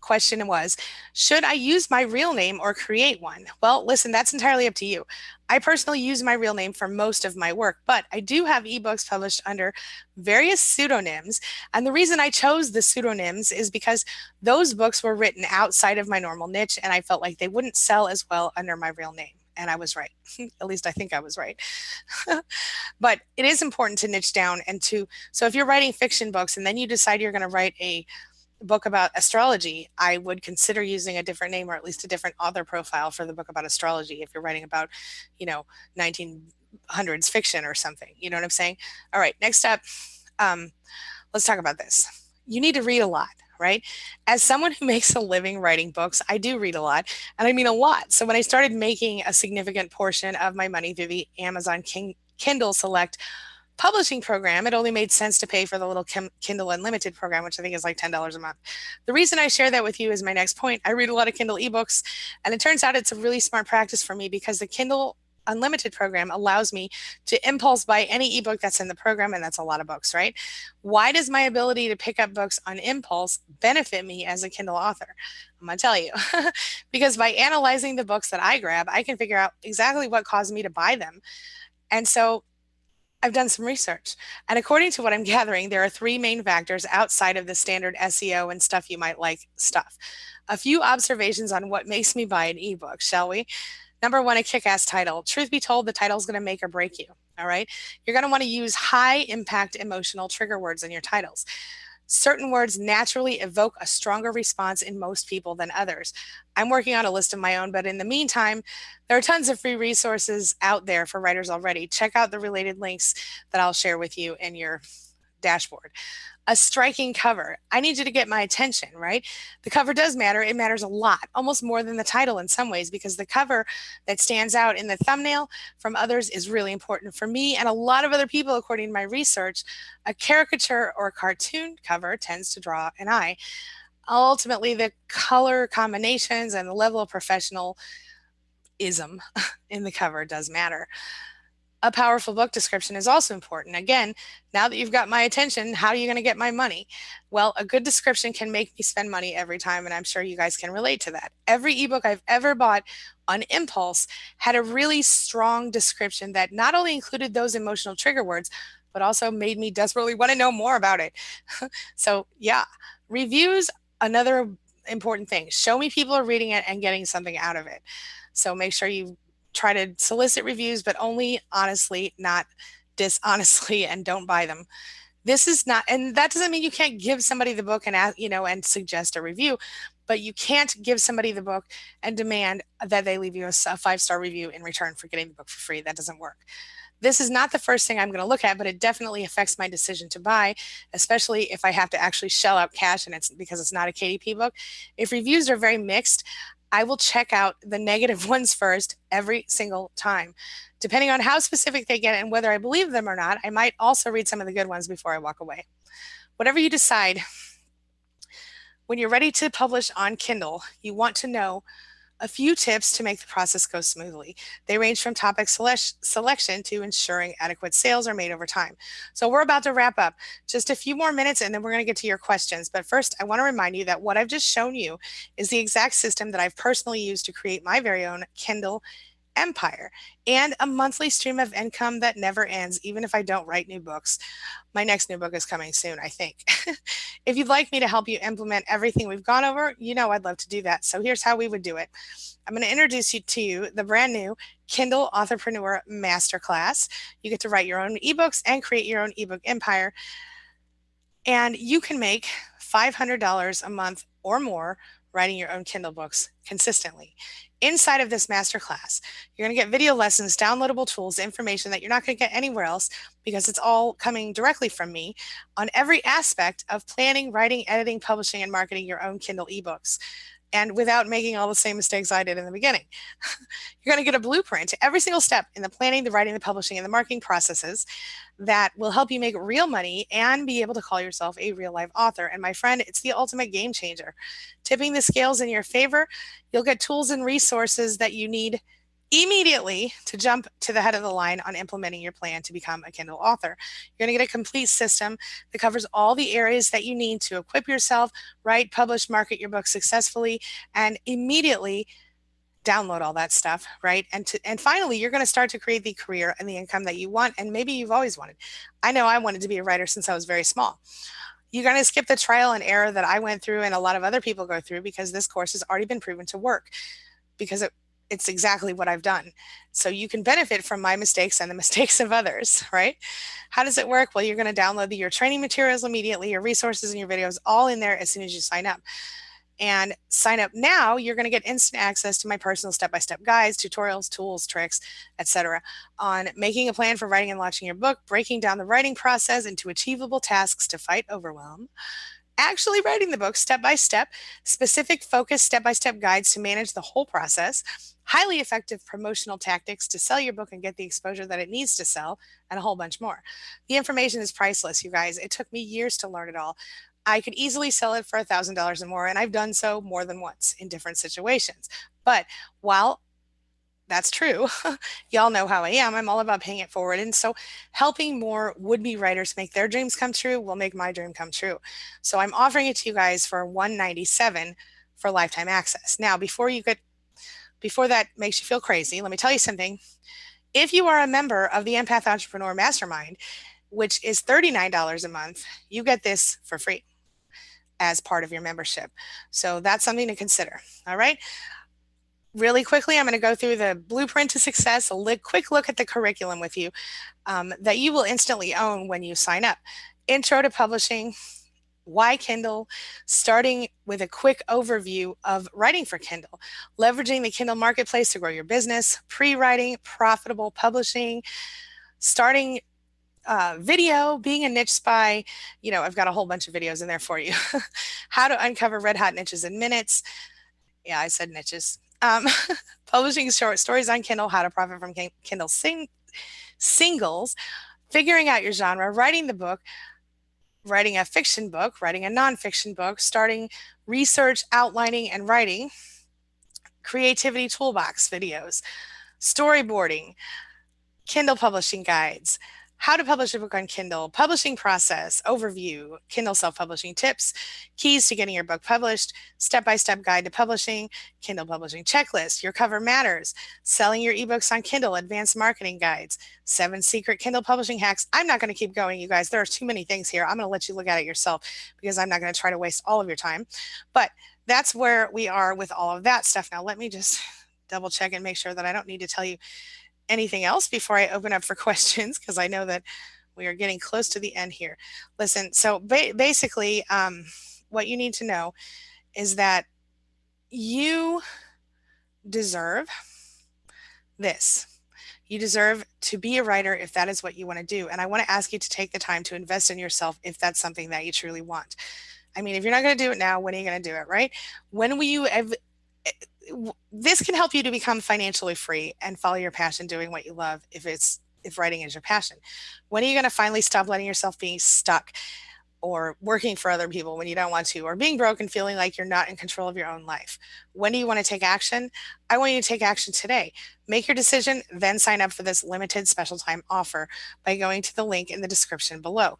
question was, should I use my real name or create one? Well, listen, that's entirely up to you. I personally use my real name for most of my work, but I do have ebooks published under various pseudonyms. And the reason I chose the pseudonyms is because those books were written outside of my normal niche, and I felt like they wouldn't sell as well under my real name. And I was right. At least I think I was right. But it is important to niche down so if you're writing fiction books and then you decide you're going to write a book about astrology, I would consider using a different name or at least a different author profile for the book about astrology if you're writing about, 1900s fiction or something. You know what I'm saying? All right, next up, let's talk about this. You need to read a lot, right? As someone who makes a living writing books, I do read a lot, and I mean a lot. So when I started making a significant portion of my money through the Amazon Kindle Select publishing program, it only made sense to pay for the little Kindle Unlimited program, which I think is like $10 a month. The reason I share that with you is my next point. I read a lot of Kindle ebooks, and it turns out it's a really smart practice for me because the Kindle Unlimited program allows me to impulse buy any ebook that's in the program, and that's a lot of books, right? Why does my ability to pick up books on impulse benefit me as a Kindle author? I'm going to tell you. Because by analyzing the books that I grab, I can figure out exactly what caused me to buy them. And so I've done some research, and according to what I'm gathering, there are three main factors outside of the standard SEO and stuff you might like stuff. A few observations on what makes me buy an ebook, shall we? Number one, a kick-ass title. Truth be told, the title is going to make or break you, all right? You're going to want to use high-impact emotional trigger words in your titles. Certain words naturally evoke a stronger response in most people than others. I'm working on a list of my own, but in the meantime, there are tons of free resources out there for writers already. Check out the related links that I'll share with you in your dashboard. A striking cover. I need you to get my attention, right? The cover does matter. It matters a lot, almost more than the title in some ways, because the cover that stands out in the thumbnail from others is really important for me and a lot of other people, according to my research. A caricature or cartoon cover tends to draw an eye. Ultimately, the color combinations and the level of professionalism in the cover does matter. A powerful book description is also important. Again, now that you've got my attention, how are you going to get my money? Well, a good description can make me spend money every time, and I'm sure you guys can relate to that. Every ebook I've ever bought on impulse had a really strong description that not only included those emotional trigger words, but also made me desperately want to know more about it. So, yeah, reviews, another important thing. Show me people are reading it and getting something out of it. So make sure you try to solicit reviews, but only honestly, not dishonestly, and don't buy them. This is not, and that doesn't mean you can't give somebody the book and ask, and suggest a review, but you can't give somebody the book and demand that they leave you a 5-star review in return for getting the book for free. That doesn't work. This is not the first thing I'm going to look at, but it definitely affects my decision to buy, especially if I have to actually shell out cash and it's because it's not a KDP book. If reviews are very mixed, I will check out the negative ones first every single time. Depending on how specific they get and whether I believe them or not, I might also read some of the good ones before I walk away. Whatever you decide, when you're ready to publish on Kindle, you want to know a few tips to make the process go smoothly. They range from topic selection to ensuring adequate sales are made over time. So we're about to wrap up. Just a few more minutes and then we're going to get to your questions. But first, I want to remind you that what I've just shown you is the exact system that I've personally used to create my very own Kindle empire and a monthly stream of income that never ends, even if I don't write new books. My next new book is coming soon, I think. If you'd like me to help you implement everything we've gone over, I'd love to do that. So here's how we would do it. I'm going to introduce you to the brand new Kindle Authorpreneur Masterclass. You get to write your own ebooks and create your own ebook empire. And you can make $500 a month or more writing your own Kindle books consistently. Inside of this masterclass, you're going to get video lessons, downloadable tools, information that you're not going to get anywhere else because it's all coming directly from me on every aspect of planning, writing, editing, publishing, and marketing your own Kindle ebooks. And without making all the same mistakes I did in the beginning. You're going to get a blueprint to every single step in the planning, the writing, the publishing, and the marketing processes that will help you make real money and be able to call yourself a real life author. And my friend, it's the ultimate game changer. Tipping the scales in your favor, you'll get tools and resources that you need immediately to jump to the head of the line on implementing your plan to become a Kindle author. You're going to get a complete system that covers all the areas that you need to equip yourself, write, publish, market your book successfully, and immediately download all that stuff, right? And finally, you're going to start to create the career and the income that you want, and maybe you've always wanted. I know I wanted to be a writer since I was very small. You're going to skip the trial and error that I went through and a lot of other people go through because this course has already been proven to work because it's exactly what I've done. So you can benefit from my mistakes and the mistakes of others, right? How does it work? Well, you're going to download your training materials immediately, your resources and your videos all in there as soon as you sign up. And sign up now, you're going to get instant access to my personal step-by-step guides, tutorials, tools, tricks, etc. on making a plan for writing and launching your book, breaking down the writing process into achievable tasks to fight overwhelm, actually writing the book step by step, specific focused step-by-step guides to manage the whole process, highly effective promotional tactics to sell your book and get the exposure that it needs to sell, and a whole bunch more. The information is priceless, you guys. It took me years to learn it all. I could easily sell it for $1,000 or more, and I've done so more than once in different situations. But while that's true, y'all know how I am. I'm all about paying it forward. And so helping more would-be writers make their dreams come true will make my dream come true. So I'm offering it to you guys for $197 for lifetime access. Now, before that makes you feel crazy, let me tell you something. If you are a member of the Empath Entrepreneur Mastermind, which is $39 a month, you get this for free as part of your membership. So that's something to consider. All right. Really quickly, I'm going to go through the blueprint to success, a quick look at the curriculum with you that you will instantly own when you sign up. Intro to publishing, why Kindle, starting with a quick overview of writing for Kindle, leveraging the Kindle marketplace to grow your business, pre-writing, profitable publishing, starting video, being a niche spy. I've got a whole bunch of videos in there for you. How to uncover red hot niches in minutes. Yeah, I said niches. Publishing short stories on Kindle, how to profit from Kindle singles, figuring out your genre, writing the book, writing a fiction book, writing a nonfiction book, starting research, outlining, and writing, creativity toolbox videos, storyboarding, Kindle publishing guides, how to publish a book on Kindle, publishing process, overview, Kindle self-publishing tips, keys to getting your book published, step-by-step guide to publishing, Kindle publishing checklist, your cover matters, selling your ebooks on Kindle, advanced marketing guides, 7 secret Kindle publishing hacks. I'm not going to keep going, you guys. There are too many things here. I'm going to let you look at it yourself because I'm not going to try to waste all of your time. But that's where we are with all of that stuff. Now, let me just double check and make sure that I don't need to tell you anything else before I open up for questions, because I know that we are getting close to the end here. Listen, so basically, what you need to know is that you deserve this. You deserve to be a writer if that is what you want to do. And I want to ask you to take the time to invest in yourself if that's something that you truly want. I mean, if you're not going to do it now, when are you going to do it, right? When will you this can help you to become financially free and follow your passion doing what you love if writing is your passion. When are you going to finally stop letting yourself be stuck or working for other people when you don't want to, or being broke and feeling like you're not in control of your own life? When do you want to take action? I want you to take action today. Make your decision, then sign up for this limited special time offer by going to the link in the description below.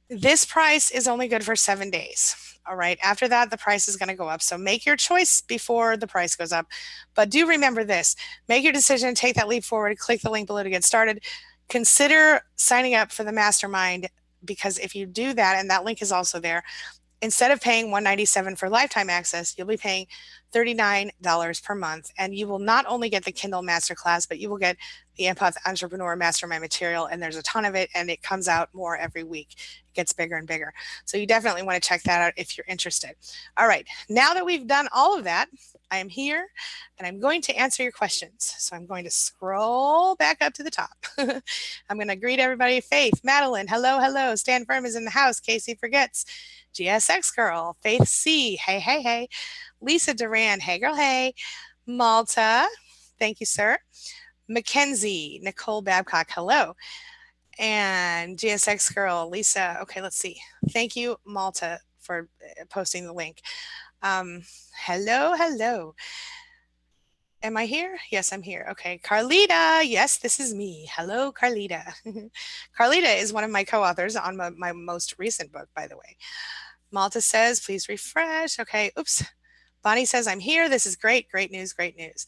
This price is only good for 7 days. All right. After that, the price is going to go up. So make your choice before the price goes up. But do remember this, make your decision, take that leap forward, click the link below to get started. Consider signing up for the mastermind, because if you do that, and that link is also there, instead of paying $197 for lifetime access, you'll be paying $39 per month. And you will not only get the Kindle Masterclass, but you will get the Empath Entrepreneur Mastermind material. And there's a ton of it, and it comes out more every week. It gets bigger and bigger. So you definitely want to check that out if you're interested. All right. Now that we've done all of that, I am here and I'm going to answer your questions. So I'm going to scroll back up to the top. I'm going to greet everybody. Faith, Madeline, hello, hello. Stand Firm is in the house. Casey Forgets. GSX Girl, Faith C, hey, hey, hey. Lisa Duran, hey, girl, hey. Malta, thank you, sir. Mackenzie, Nicole Babcock, hello. And GSX Girl, Lisa, okay, let's see. Thank you, Malta, for posting the link. Hello, hello. Am I here? Yes, I'm here. Okay. Carlita. Yes, this is me. Hello, Carlita. Carlita is one of my co-authors on my most recent book, by the way. Malta says, please refresh. Okay. Oops. Bonnie says, I'm here. This is great. Great news. Great news.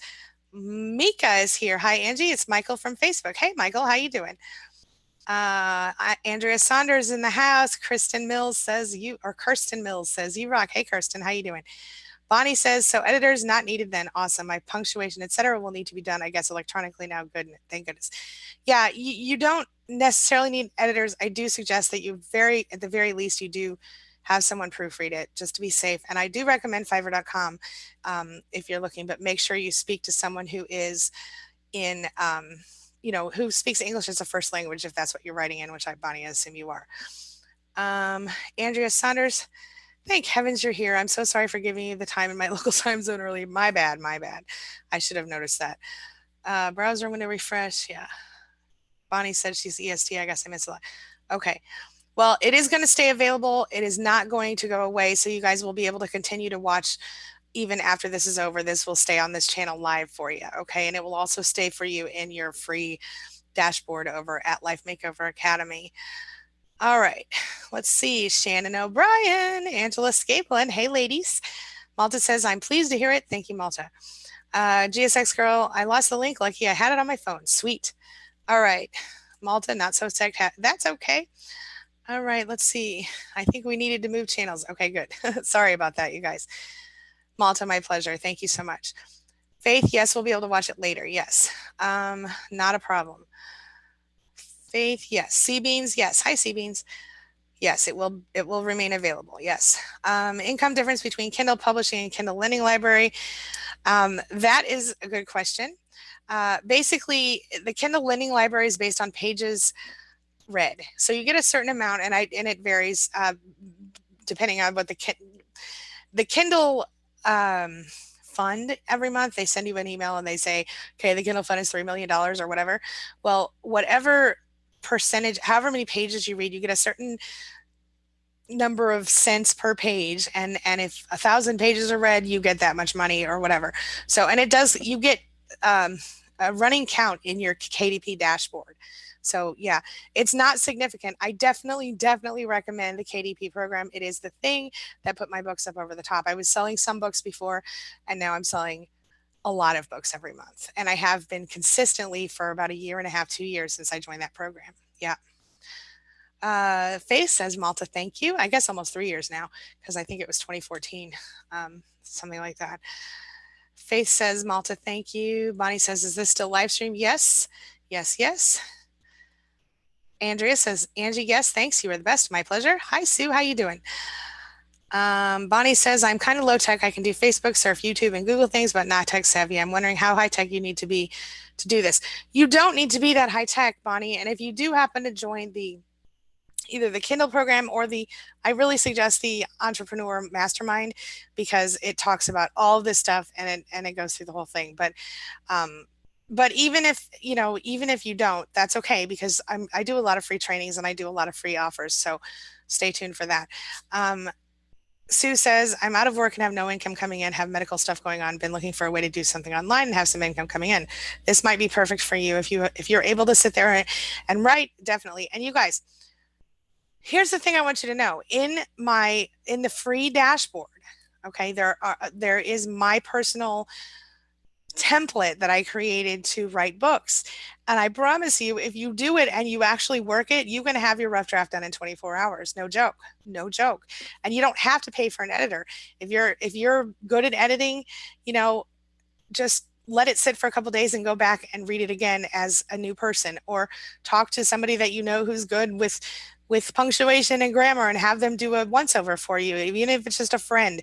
Mika is here. Hi, Angie. It's Michael from Facebook. Hey, Michael. How you doing? Andrea Saunders in the house. Kirsten Mills says you rock. Hey, Kirsten. How you doing? Bonnie says, so editors not needed then. Awesome. My punctuation, etc., will need to be done, I guess, electronically now. Good. Thank goodness. Yeah, you don't necessarily need editors. I do suggest that at the very least, you do have someone proofread it just to be safe. And I do recommend Fiverr.com if you're looking, but make sure you speak to someone who is in, who speaks English as a first language, if that's what you're writing in, which Bonnie, I assume you are. Andrea Saunders, thank heavens you're here. I'm so sorry for giving you the time in my local time zone early. My bad. I should have noticed that. Browser window refresh. Yeah. Bonnie said she's EST. I guess I missed a lot. Okay. Well, it is going to stay available. It is not going to go away. So you guys will be able to continue to watch even after this is over. This will stay on this channel live for you. Okay. And it will also stay for you in your free dashboard over at Life Makeover Academy. All right, let's see. Shannon O'Brien, Angela Scapelin. Hey, ladies. Malta says, I'm pleased to hear it. Thank you, Malta. GSX Girl, I lost the link. Lucky I had it on my phone. Sweet. All right. Malta, not so tech. That's okay. All right, let's see. I think we needed to move channels. Okay, good. Sorry about that, you guys. Malta, my pleasure. Thank you so much. Faith, yes, we'll be able to watch it later. Yes. Not a problem. Faith, yes. Sea Beans, yes. Hi, Sea Beans. Yes, it will remain available. Yes. Income difference between Kindle publishing and Kindle lending library. That is a good question. Basically, the Kindle lending library is based on pages read. So you get a certain amount, and it varies depending on what the Kindle fund every month. They send you an email and they say, okay, the Kindle fund is $3 million or whatever. Well, whatever percentage, however many pages you read, you get a certain number of cents per page, and if 1,000 pages are read, you get that much money or whatever. So, and it does, you get a running count in your KDP dashboard. So yeah, it's not significant. I definitely recommend the KDP program. It is the thing that put my books up over the top. I was selling some books before, and now I'm selling a lot of books every month. And I have been consistently for about a year and a half, 2 years since I joined that program. Yeah. Faith says, Malta, thank you. I guess almost 3 years now, because I think it was 2014, something like that. Faith says, Malta, thank you. Bonnie says, is this still live stream? Yes. Yes. Andrea says, Angie, yes, thanks. You are the best. My pleasure. Hi, Sue. How you doing? Bonnie says, I'm kind of low tech. I can do Facebook, surf, YouTube, and Google things, but not tech savvy. I'm wondering how high tech you need to be to do this. You don't need to be that high tech, Bonnie. And if you do happen to join either the Kindle program or I really suggest the Entrepreneur Mastermind, because it talks about all of this stuff and it goes through the whole thing. But even if you don't, that's okay, because I do a lot of free trainings and I do a lot of free offers. So stay tuned for that. Sue says, I'm out of work and have no income coming in, have medical stuff going on, been looking for a way to do something online and have some income coming in. This might be perfect for you if you're able to sit there and write, definitely. And you guys, here's the thing I want you to know. In the free dashboard, okay, there is my personal template that I created to write books. And I promise you, if you do it and you actually work it, you can have your rough draft done in 24 hours. No joke. And you don't have to pay for an editor. If you're good at editing, just let it sit for a couple days and go back and read it again as a new person, or talk to somebody that you know who's good with punctuation and grammar and have them do a once over for you, even if it's just a friend,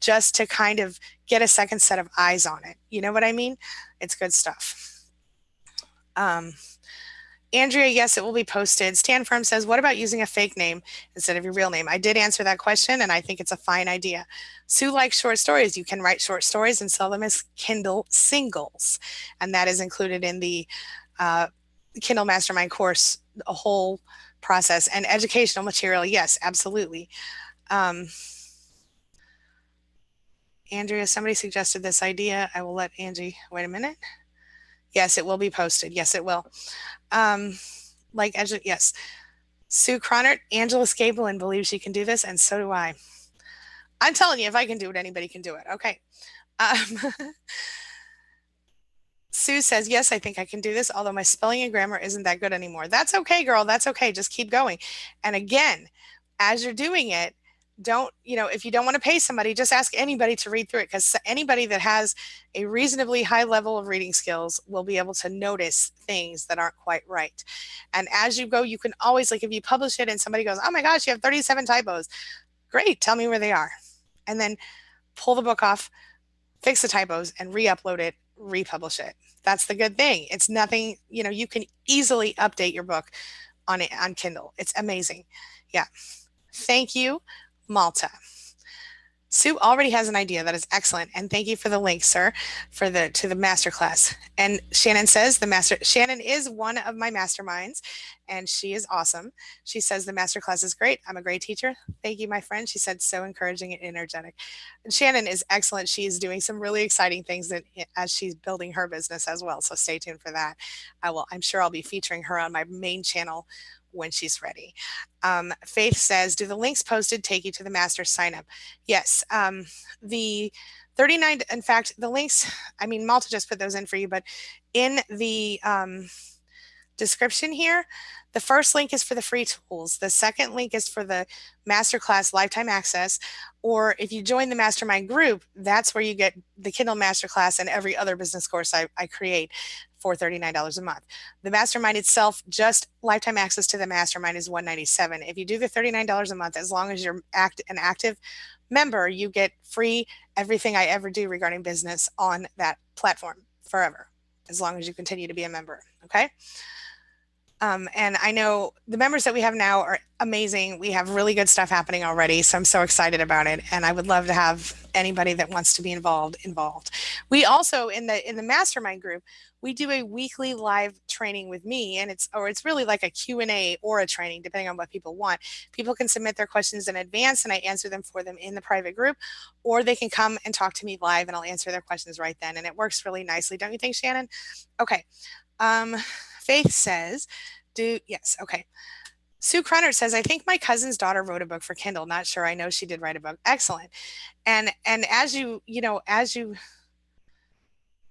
just to kind of get a second set of eyes on it. You know what I mean? It's good stuff. Andrea, yes, it will be posted. Stan Firm says, what about using a fake name instead of your real name? I did answer that question, and I think it's a fine idea. Sue likes short stories. You can write short stories and sell them as Kindle singles. And that is included in the Kindle Mastermind course, a whole process. And educational material, yes, absolutely. Andrea, somebody suggested this idea. I will let Angie, wait a minute. Yes, it will be posted. Yes, it will. Yes. Sue Cronert, Angela Scablin believes she can do this, and so do I. I'm telling you, if I can do it, anybody can do it. Okay. Sue says, yes, I think I can do this, although my spelling and grammar isn't that good anymore. That's okay, girl. That's okay. Just keep going. And again, as you're doing it, if you don't want to pay somebody, just ask anybody to read through it, because anybody that has a reasonably high level of reading skills will be able to notice things that aren't quite right. And as you go, you can always, if you publish it and somebody goes, oh my gosh, you have 37 typos. Great. Tell me where they are. And then pull the book off, fix the typos, and re-upload it, republish it. That's the good thing. It's nothing, you can easily update your book on Kindle. It's amazing. Yeah. Thank you, Malta. Sue already has an idea that is excellent, and thank you for the link, sir, to the masterclass. And Shannon says Shannon is one of my masterminds, and she is awesome. She says the masterclass is great. I'm a great teacher. Thank you, my friend. She said so encouraging and energetic. And Shannon is excellent. She is doing some really exciting things as she's building her business as well. So stay tuned for that. I'm sure I'll be featuring her on my main channel when she's ready. Faith says, do the links posted take you to the master sign up? Yes. The 39, in fact, the links, Malta just put those in for you, but in the description here, the first link is for the free tools. The second link is for the masterclass lifetime access. Or if you join the mastermind group, that's where you get the Kindle masterclass and every other business course I create for $39 a month. The mastermind itself, just lifetime access to the mastermind, is $197. If you do the $39 a month, as long as you're an active member, you get free everything I ever do regarding business on that platform forever, as long as you continue to be a member. Okay. And I know the members that we have now are amazing. We have really good stuff happening already, so I'm so excited about it. And I would love to have anybody that wants to be involved. We also in the mastermind group, we do a weekly live training with me, and it's really like a Q&A or a training depending on what people want. People can submit their questions in advance and I answer them for them in the private group, or they can come and talk to me live and I'll answer their questions right then, and it works really nicely. Don't you think, Shannon? Okay. Um, Faith says, yes, okay. Sue Cronert says, I think my cousin's daughter wrote a book for Kindle. Not sure. I know she did write a book. Excellent. And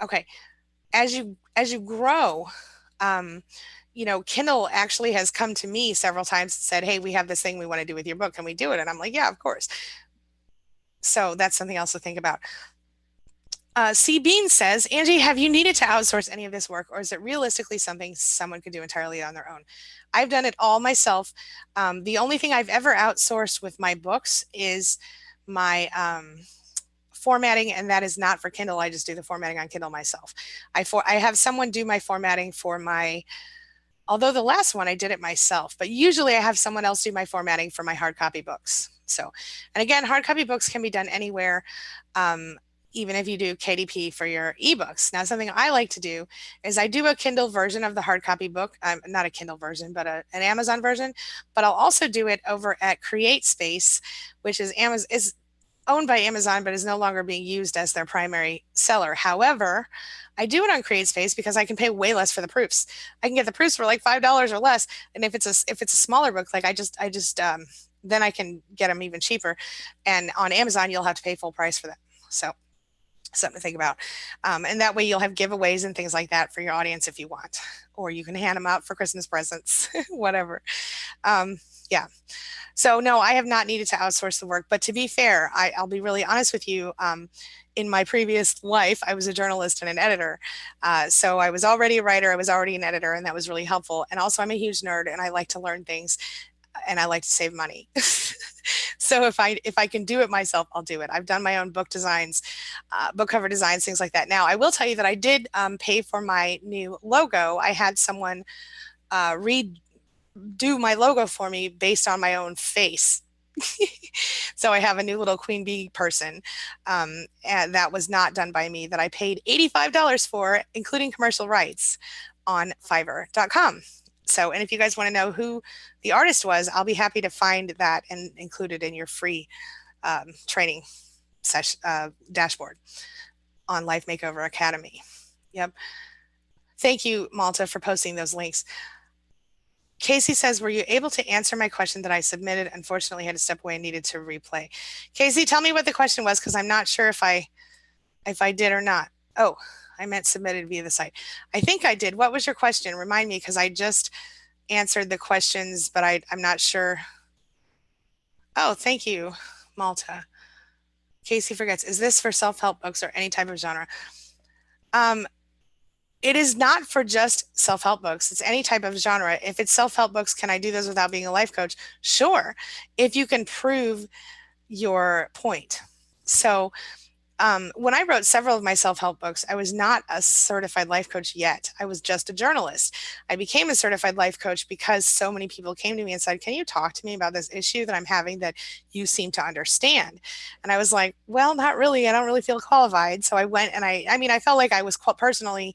okay, as you grow, um, Kindle actually has come to me several times and said, hey, we have this thing we want to do with your book. Can we do it? And I'm like, yeah, of course. So that's something else to think about. C. Bean says, Angie, have you needed to outsource any of this work, or is it realistically something someone could do entirely on their own? I've done it all myself. The only thing I've ever outsourced with my books is my formatting, and that is not for Kindle. I just do the formatting on Kindle myself. I have someone do my formatting for my, although the last one I did it myself, but usually I have someone else do my formatting for my hard copy books. So, and again, hard copy books can be done anywhere. Even if you do KDP for your eBooks. Now, something I like to do is I do a Kindle version of the hard copy book. Not a Kindle version, but an Amazon version. But I'll also do it over at CreateSpace, which is owned by Amazon, but is no longer being used as their primary seller. However, I do it on CreateSpace because I can pay way less for the proofs. I can get the proofs for like $5 or less, and if it's a smaller book, like then I can get them even cheaper. And on Amazon, you'll have to pay full price for them. So something to think about. And that way you'll have giveaways and things like that for your audience if you want, or you can hand them out for Christmas presents, whatever. Yeah. So no, I have not needed to outsource the work, but to be fair, I'll be really honest with you. In my previous life, I was a journalist and an editor. So I was already a writer, I was already an editor, and that was really helpful. And also I'm a huge nerd and I like to learn things and I like to save money. So if I can do it myself, I'll do it. I've done my own book designs, book cover designs, things like that. Now, I will tell you that I did pay for my new logo. I had someone redo my logo for me based on my own face. So I have a new little queen bee person, and that was not done by me, that I paid $85 for, including commercial rights, on Fiverr.com. So, and if you guys want to know who the artist was, I'll be happy to find that and include it in your free training session dashboard on Life Makeover Academy. Yep. Thank you, Malta, for posting those links. Casey says, were you able to answer my question that I submitted? Unfortunately, I had to step away and needed to replay. Casey, tell me what the question was, because I'm not sure if I did or not. Oh, I meant submitted via the site. I think I did. What was your question? Remind me, because I just answered the questions, but I'm not sure. Oh, thank you, Malta. Casey forgets, is this for self-help books or any type of genre? It is not for just self-help books. It's any type of genre. If it's self-help books, can I do those without being a life coach? Sure, if you can prove your point. So when I wrote several of my self-help books, I was not a certified life coach yet. I was just a journalist. I became a certified life coach because so many people came to me and said, can you talk to me about this issue that I'm having that you seem to understand? And I was like, well, not really. I don't really feel qualified. So I went and I felt like I was personally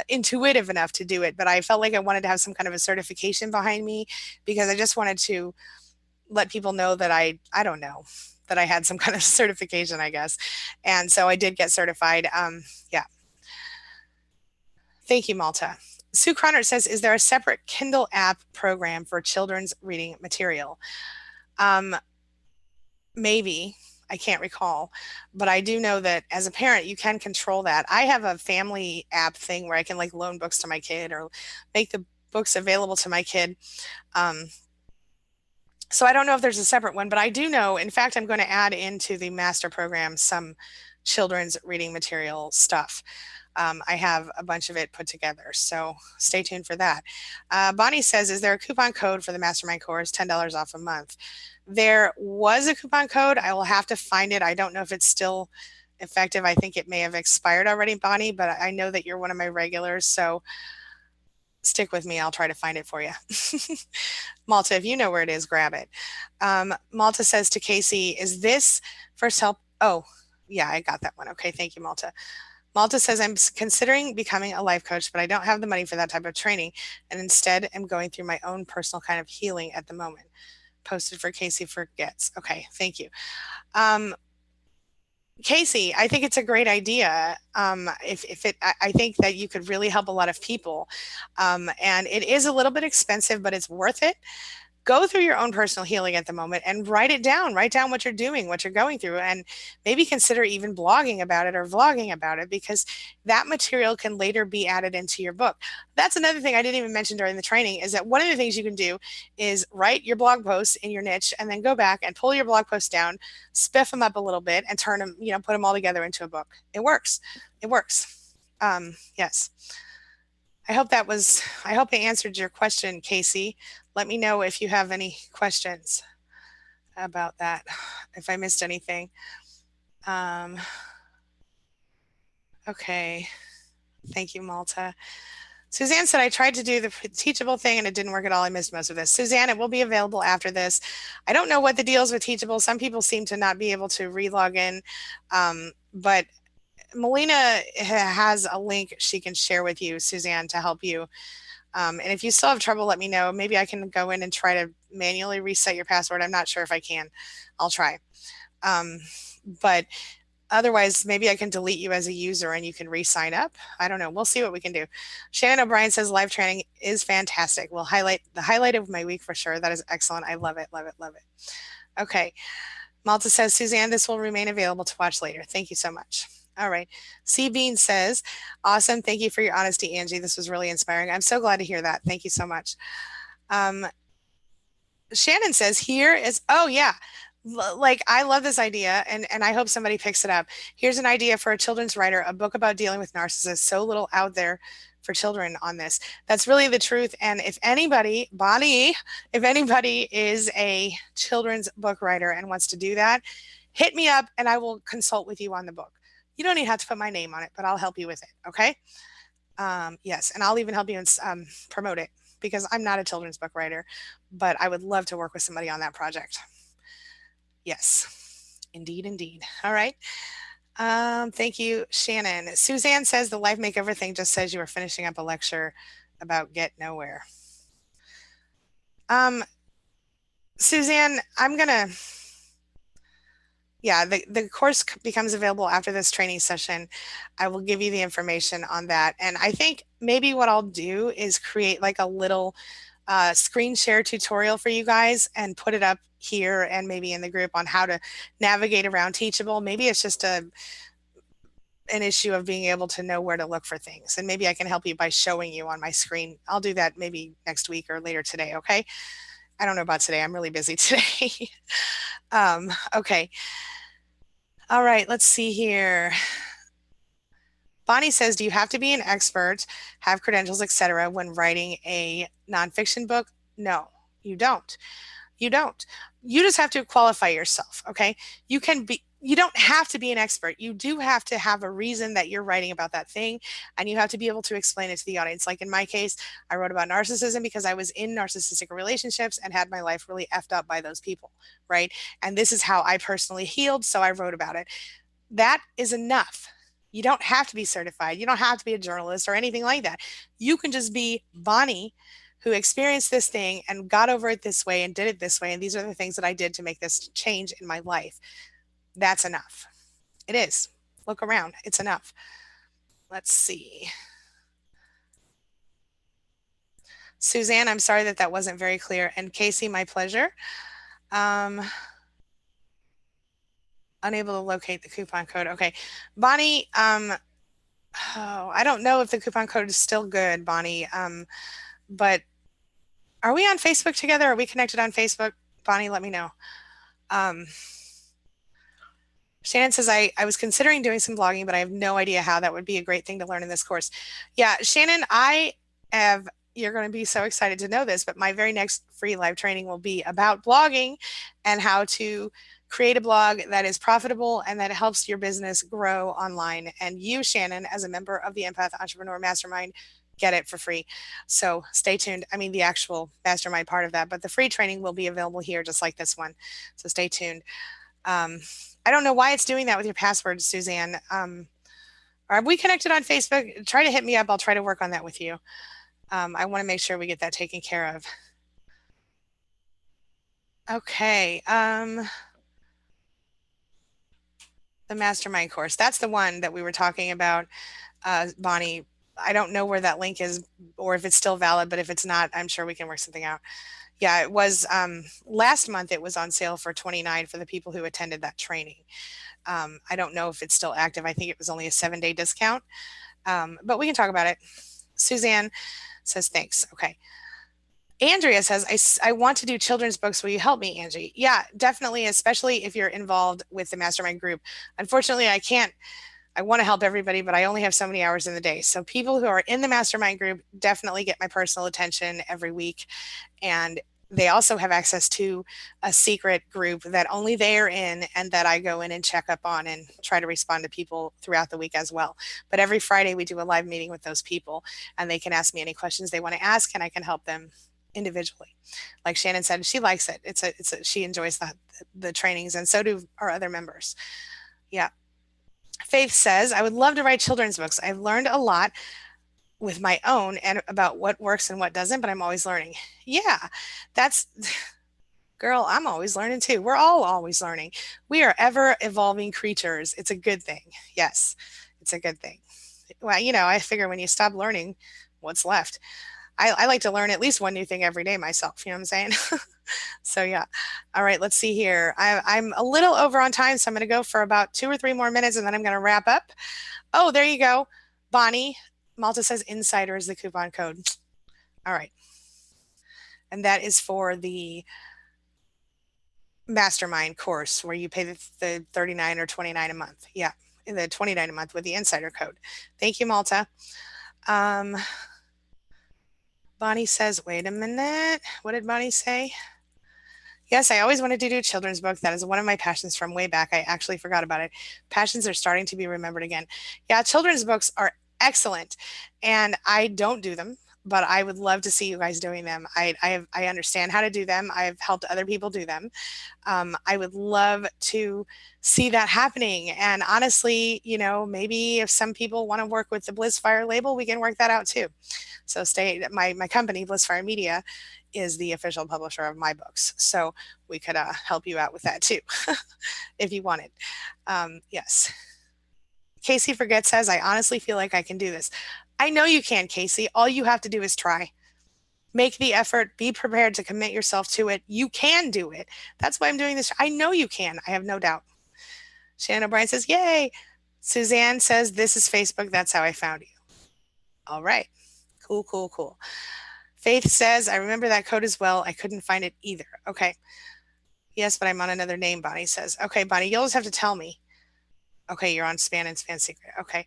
intuitive enough to do it, but I felt like I wanted to have some kind of a certification behind me, because I just wanted to let people know that I don't know, that I had some kind of certification, I guess. And so I did get certified. Yeah. Thank you, Malta. Sue Cronert says, is there a separate Kindle app program for children's reading material? Maybe. I can't recall, but I do know that as a parent, you can control that. I have a family app thing where I can like loan books to my kid or make the books available to my kid. So I don't know if there's a separate one, but I do know, in fact, I'm going to add into the master program some children's reading material stuff. I have a bunch of it put together, so stay tuned for that. Bonnie says, is there a coupon code for the mastermind course, $10 off a month? There was a coupon code. I will have to find it. I don't know if it's still effective. I think it may have expired already, Bonnie, but I know that you're one of my regulars, so Stick with me. I'll try to find it for you. Malta, if you know where it is, grab it. Malta says to Casey, is this first help? Oh, yeah, I got that one. Okay, thank you, Malta. Malta says, I'm considering becoming a life coach, but I don't have the money for that type of training, and instead am going through my own personal kind of healing at the moment. Posted for Casey Forgets. Okay, thank you. Casey, I think it's a great idea. I think that you could really help a lot of people. And it is a little bit expensive, but it's worth it. Go through your own personal healing at the moment and write it down. Write down what you're doing, what you're going through, and maybe consider even blogging about it or vlogging about it, because that material can later be added into your book. That's another thing I didn't even mention during the training, is that one of the things you can do is write your blog posts in your niche and then go back and pull your blog posts down, spiff them up a little bit, and turn them, put them all together into a book. It works. It works. Yes. I hope I answered your question, Casey. Let me know if you have any questions about that, if I missed anything. Okay. Thank you, Malta. Suzanne said, I tried to do the Teachable thing and it didn't work at all. I missed most of this. Suzanne, it will be available after this. I don't know what the deal is with Teachable. Some people seem to not be able to re-log in, but Melina has a link she can share with you, Suzanne, to help you. And if you still have trouble, let me know. Maybe I can go in and try to manually reset your password. I'm not sure if I can. I'll try. But otherwise, maybe I can delete you as a user and you can re-sign up. I don't know. We'll see what we can do. Shannon O'Brien says live training is fantastic. We'll highlight the highlight of my week for sure. That is excellent. I love it, love it, love it. Okay. Malta says, Suzanne, this will remain available to watch later. Thank you so much. All right. C Bean says, awesome. Thank you for your honesty, Angie. This was really inspiring. I'm so glad to hear that. Thank you so much. Shannon says, here is, oh yeah. Like, I love this idea and I hope somebody picks it up. Here's an idea for a children's writer, a book about dealing with narcissists. So little out there for children on this. That's really the truth. And if anybody, Bonnie, if anybody is a children's book writer and wants to do that, hit me up and I will consult with you on the book. You don't even have to put my name on it, but I'll help you with it. Okay. Yes. And I'll even help you promote it, because I'm not a children's book writer, but I would love to work with somebody on that project. Yes, indeed, indeed. All right. Thank you, Shannon. Suzanne says the life makeover thing just says you were finishing up a lecture about Get Nowhere. Suzanne, the course becomes available after this training session. I will give you the information on that. And I think maybe what I'll do is create like a little screen share tutorial for you guys and put it up here and maybe in the group on how to navigate around Teachable. Maybe it's just an issue of being able to know where to look for things. And maybe I can help you by showing you on my screen. I'll do that maybe next week or later today. Okay. I don't know about today. I'm really busy today. Okay. All right. Let's see here. Bonnie says, do you have to be an expert, have credentials, etc., when writing a nonfiction book? No, you don't. You don't. You just have to qualify yourself. Okay. You don't have to be an expert. You do have to have a reason that you're writing about that thing, and you have to be able to explain it to the audience. Like in my case, I wrote about narcissism because I was in narcissistic relationships and had my life really effed up by those people, right? And this is how I personally healed, so I wrote about it. That is enough. You don't have to be certified. You don't have to be a journalist or anything like that. You can just be Bonnie, who experienced this thing and got over it this way and did it this way. And these are the things that I did to make this change in my life. That's enough. It is. Look around. It's enough. Let's see. Suzanne, I'm sorry that wasn't very clear. And Casey, my pleasure. Unable to locate the coupon code. Okay. Bonnie, I don't know if the coupon code is still good, Bonnie. But are we on Facebook together? Are we connected on Facebook? Bonnie, let me know. Shannon says, I was considering doing some blogging, but I have no idea how. That would be a great thing to learn in this course. Yeah, Shannon, you're going to be so excited to know this, but my very next free live training will be about blogging and how to create a blog that is profitable and that helps your business grow online. And you, Shannon, as a member of the Empath Entrepreneur Mastermind, get it for free. So stay tuned. I mean, the actual mastermind part of that, but the free training will be available here just like this one. So stay tuned. Um, I don't know why it's doing that with your password, Suzanne. Are we connected on Facebook? Try to hit me up. I'll try to work on that with you. I want to make sure we get that taken care of. Okay. The mastermind course. That's the one that we were talking about, Bonnie. I don't know where that link is or if it's still valid, but if it's not, I'm sure we can work something out. Yeah, it was last month it was on sale for $29 for the people who attended that training. I don't know if it's still active. I think it was only a 7-day discount, but we can talk about it. Suzanne says thanks. Okay. Andrea says, I want to do children's books. Will you help me, Angie? Yeah, definitely, especially if you're involved with the mastermind group. Unfortunately, I can't. I want to help everybody, but I only have so many hours in the day. So people who are in the mastermind group definitely get my personal attention every week. And they also have access to a secret group that only they are in and that I go in and check up on and try to respond to people throughout the week as well. But every Friday we do a live meeting with those people and they can ask me any questions they want to ask and I can help them individually. Like Shannon said, she likes it. She enjoys the trainings and so do our other members. Yeah. Faith says, I would love to write children's books. I've learned a lot with my own and about what works and what doesn't, but I'm always learning. Yeah, that's, girl, I'm always learning too. We're all always learning. We are ever evolving creatures. It's a good thing. Yes, it's a good thing. Well, I figure when you stop learning, what's left? I like to learn at least one new thing every day myself. You know what I'm saying? So yeah. All right, let's see here. I'm a little over on time, so I'm going to go for about 2 or 3 more minutes and then I'm going to wrap up. Oh, there you go. Bonnie, Malta says insider is the coupon code. All right. And that is for the mastermind course where you pay the 39 or 29 a month. Yeah, the 29 a month with the insider code. Thank you, Malta. Bonnie says, wait a minute. What did Bonnie say? Yes, I always wanted to do a children's book. That is one of my passions from way back. I actually forgot about it. Passions are starting to be remembered again. Yeah, children's books are excellent. And I don't do them, but I would love to see you guys doing them. I understand how to do them. I've helped other people do them. I would love to see that happening. And honestly, maybe if some people want to work with the Blissfire label, we can work that out too. So my company, Blissfire Media, is the official publisher of my books. So we could help you out with that too, if you wanted. Yes. Casey Forget says, I honestly feel like I can do this. I know you can, Casey. All you have to do is try. Make the effort, be prepared to commit yourself to it. You can do it. That's why I'm doing this. I know you can. I have no doubt. Shannon O'Brien says, yay. Suzanne says, this is Facebook. That's how I found you. All right. Cool, cool, cool. Faith says, I remember that code as well. I couldn't find it either. Okay. Yes, but I'm on another name, Bonnie says. Okay, Bonnie, you'll just have to tell me. Okay, you're on Span and Span Secret. Okay.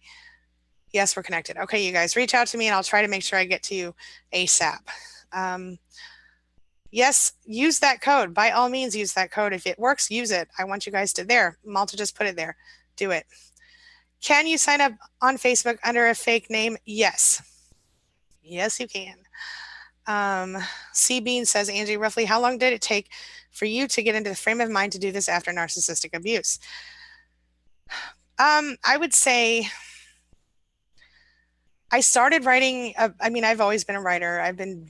Yes, we're connected. Okay, you guys, reach out to me and I'll try to make sure I get to you ASAP. Yes, use that code. By all means, use that code. If it works, use it. I want you guys to, there, Malta just put it there. Do it. Can you sign up on Facebook under a fake name? Yes. Yes, you can. C Bean says, Angie, roughly how long did it take for you to get into the frame of mind to do this after narcissistic abuse? I would say I started writing. I've always been a writer. I've been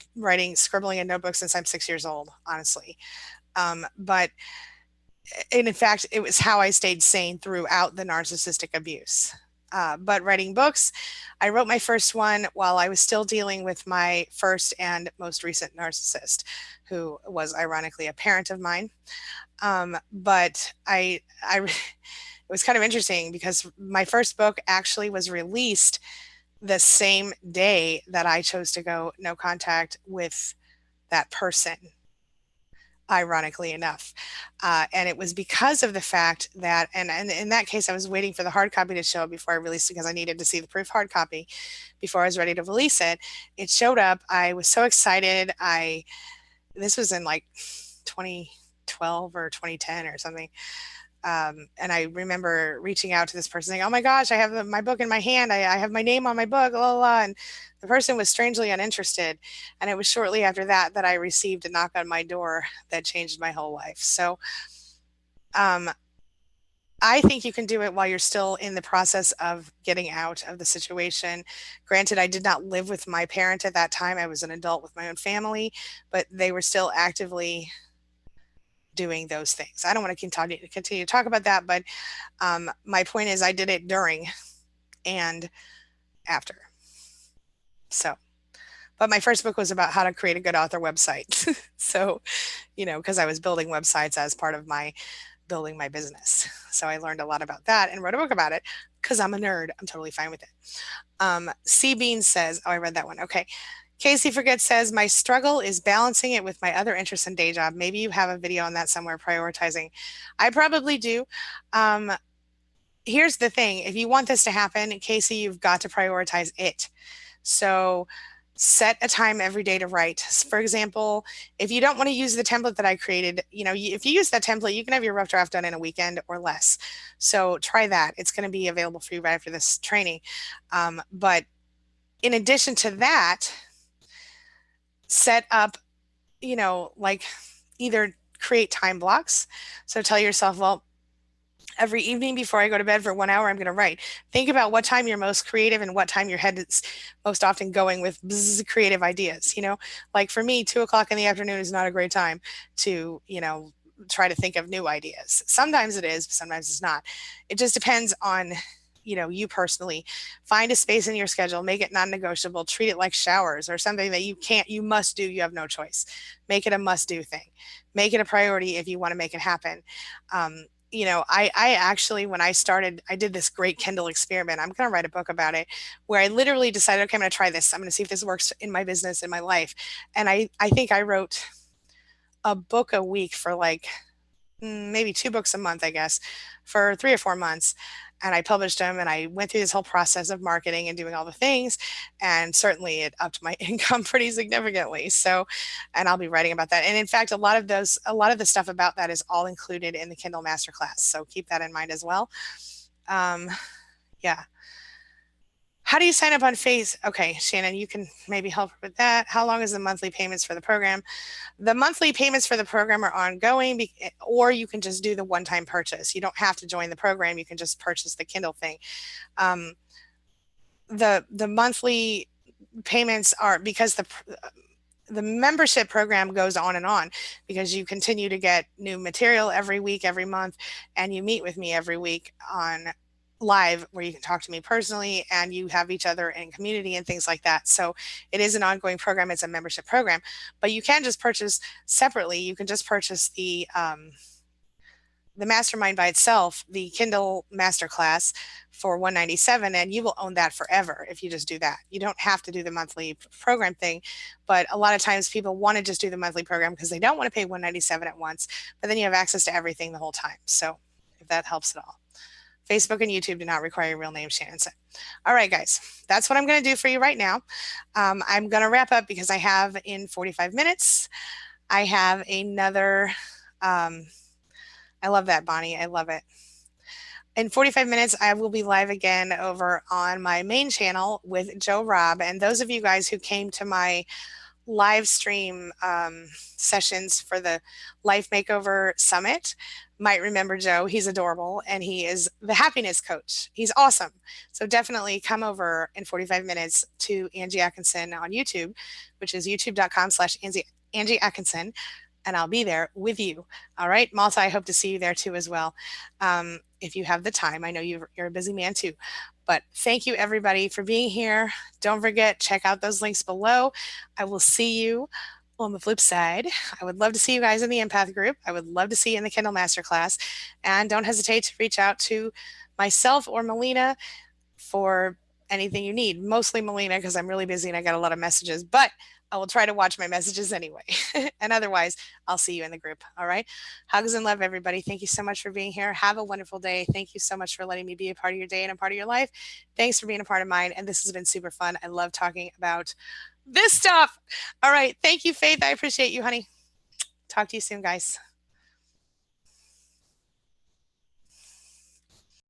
scribbling in notebooks since I'm 6 years old, honestly. But in fact, it was how I stayed sane throughout the narcissistic abuse. But writing books, I wrote my first one while I was still dealing with my first and most recent narcissist, who was ironically a parent of mine. But it was kind of interesting because my first book actually was released the same day that I chose to go no contact with that person, ironically enough. And it was because of the fact that, and in that case, I was waiting for the hard copy to show up before I released it because I needed to see the proof hard copy before I was ready to release it. It showed up. I was so excited. This was in like 2012 or 2010 or something. And I remember reaching out to this person saying, "Oh my gosh, I have my book in my hand. I have my name on my book, la la la." And the person was strangely uninterested. And it was shortly after that that I received a knock on my door that changed my whole life. So um, I think you can do it while you're still in the process of getting out of the situation. Granted, I did not live with my parent at that time. I was an adult with my own family, but they were still actively doing those things. I don't want to continue to talk about that, but my point is I did it during and after. So, but my first book was about how to create a good author website. So, because I was building websites as part of my building my business. So I learned a lot about that and wrote a book about it because I'm a nerd. I'm totally fine with it. C Bean says, oh, I read that one. Okay. Casey Forget says, my struggle is balancing it with my other interests and day job. Maybe you have a video on that somewhere, prioritizing. I probably do. Here's the thing. If you want this to happen, Casey, you've got to prioritize it. So set a time every day to write. For example, if you don't want to use the template that I created, if you use that template, you can have your rough draft done in a weekend or less. So try that. It's going to be available for you right after this training. But in addition to that, set up, like either create time blocks. So tell yourself, well, every evening before I go to bed for 1 hour, I'm going to write. Think about what time you're most creative and what time your head is most often going with creative ideas. Like for me, 2 o'clock in the afternoon is not a great time to, try to think of new ideas. Sometimes it is, but sometimes it's not. It just depends on, you personally. Find a space in your schedule, make it non-negotiable, treat it like showers or something that you must do, you have no choice. Make it a must-do thing. Make it a priority if you want to make it happen. I actually, when I started, I did this great Kindle experiment. I'm going to write a book about it where I literally decided, okay, I'm going to try this. I'm going to see if this works in my business, in my life. And I think I wrote a book a week for like maybe 2 books a month, I guess, for 3 or 4 months. And I published them and I went through this whole process of marketing and doing all the things. And certainly it upped my income pretty significantly. So, and I'll be writing about that. And in fact, a lot of the stuff about that is all included in the Kindle Masterclass. So keep that in mind as well. Yeah. How do you sign up on Phase? Okay, Shannon, you can maybe help with that. How long is the monthly payments for the program? The monthly payments for the program are ongoing, or you can just do the one-time purchase. You don't have to join the program. You can just purchase the Kindle thing. The monthly payments are because the membership program goes on and on because you continue to get new material every week, every month, and you meet with me every week on live where you can talk to me personally and you have each other in community and things like that. So it is an ongoing program. It's a membership program, but you can just purchase separately. You can just purchase the mastermind by itself, the Kindle Masterclass for $197, and you will own that forever if you just do that. You don't have to do the monthly program thing, but a lot of times people want to just do the monthly program because they don't want to pay $197 at once, but then you have access to everything the whole time. So if that helps at all. Facebook and YouTube do not require your real name, Shannon said. All right, guys, that's what I'm going to do for you right now. I'm going to wrap up because I have in 45 minutes, I have another, I love that, Bonnie. I love it. In 45 minutes, I will be live again over on my main channel with Joe Robb. And those of you guys who came to my live stream sessions for the Life Makeover Summit might remember Joe. He's adorable and he is the happiness coach. He's awesome. So definitely come over in 45 minutes to Angie Atkinson on YouTube, which is youtube.com/Angie Atkinson. And I'll be there with you. All right, Malta, I hope to see you there too as well. If you have the time. I know you're a busy man too. But thank you everybody for being here. Don't forget, check out those links below. I will see you on the flip side. I would love to see you guys in the empath group. I would love to see you in the Kindle Masterclass. And don't hesitate to reach out to myself or Melina for anything you need. Mostly Melina because I'm really busy and I got a lot of messages, but I will try to watch my messages anyway. And otherwise, I'll see you in the group. All right. Hugs and love, everybody. Thank you so much for being here. Have a wonderful day. Thank you so much for letting me be a part of your day and a part of your life. Thanks for being a part of mine. And this has been super fun. I love talking about this stuff. All right. Thank you, Faith. I appreciate you, honey. Talk to you soon, guys.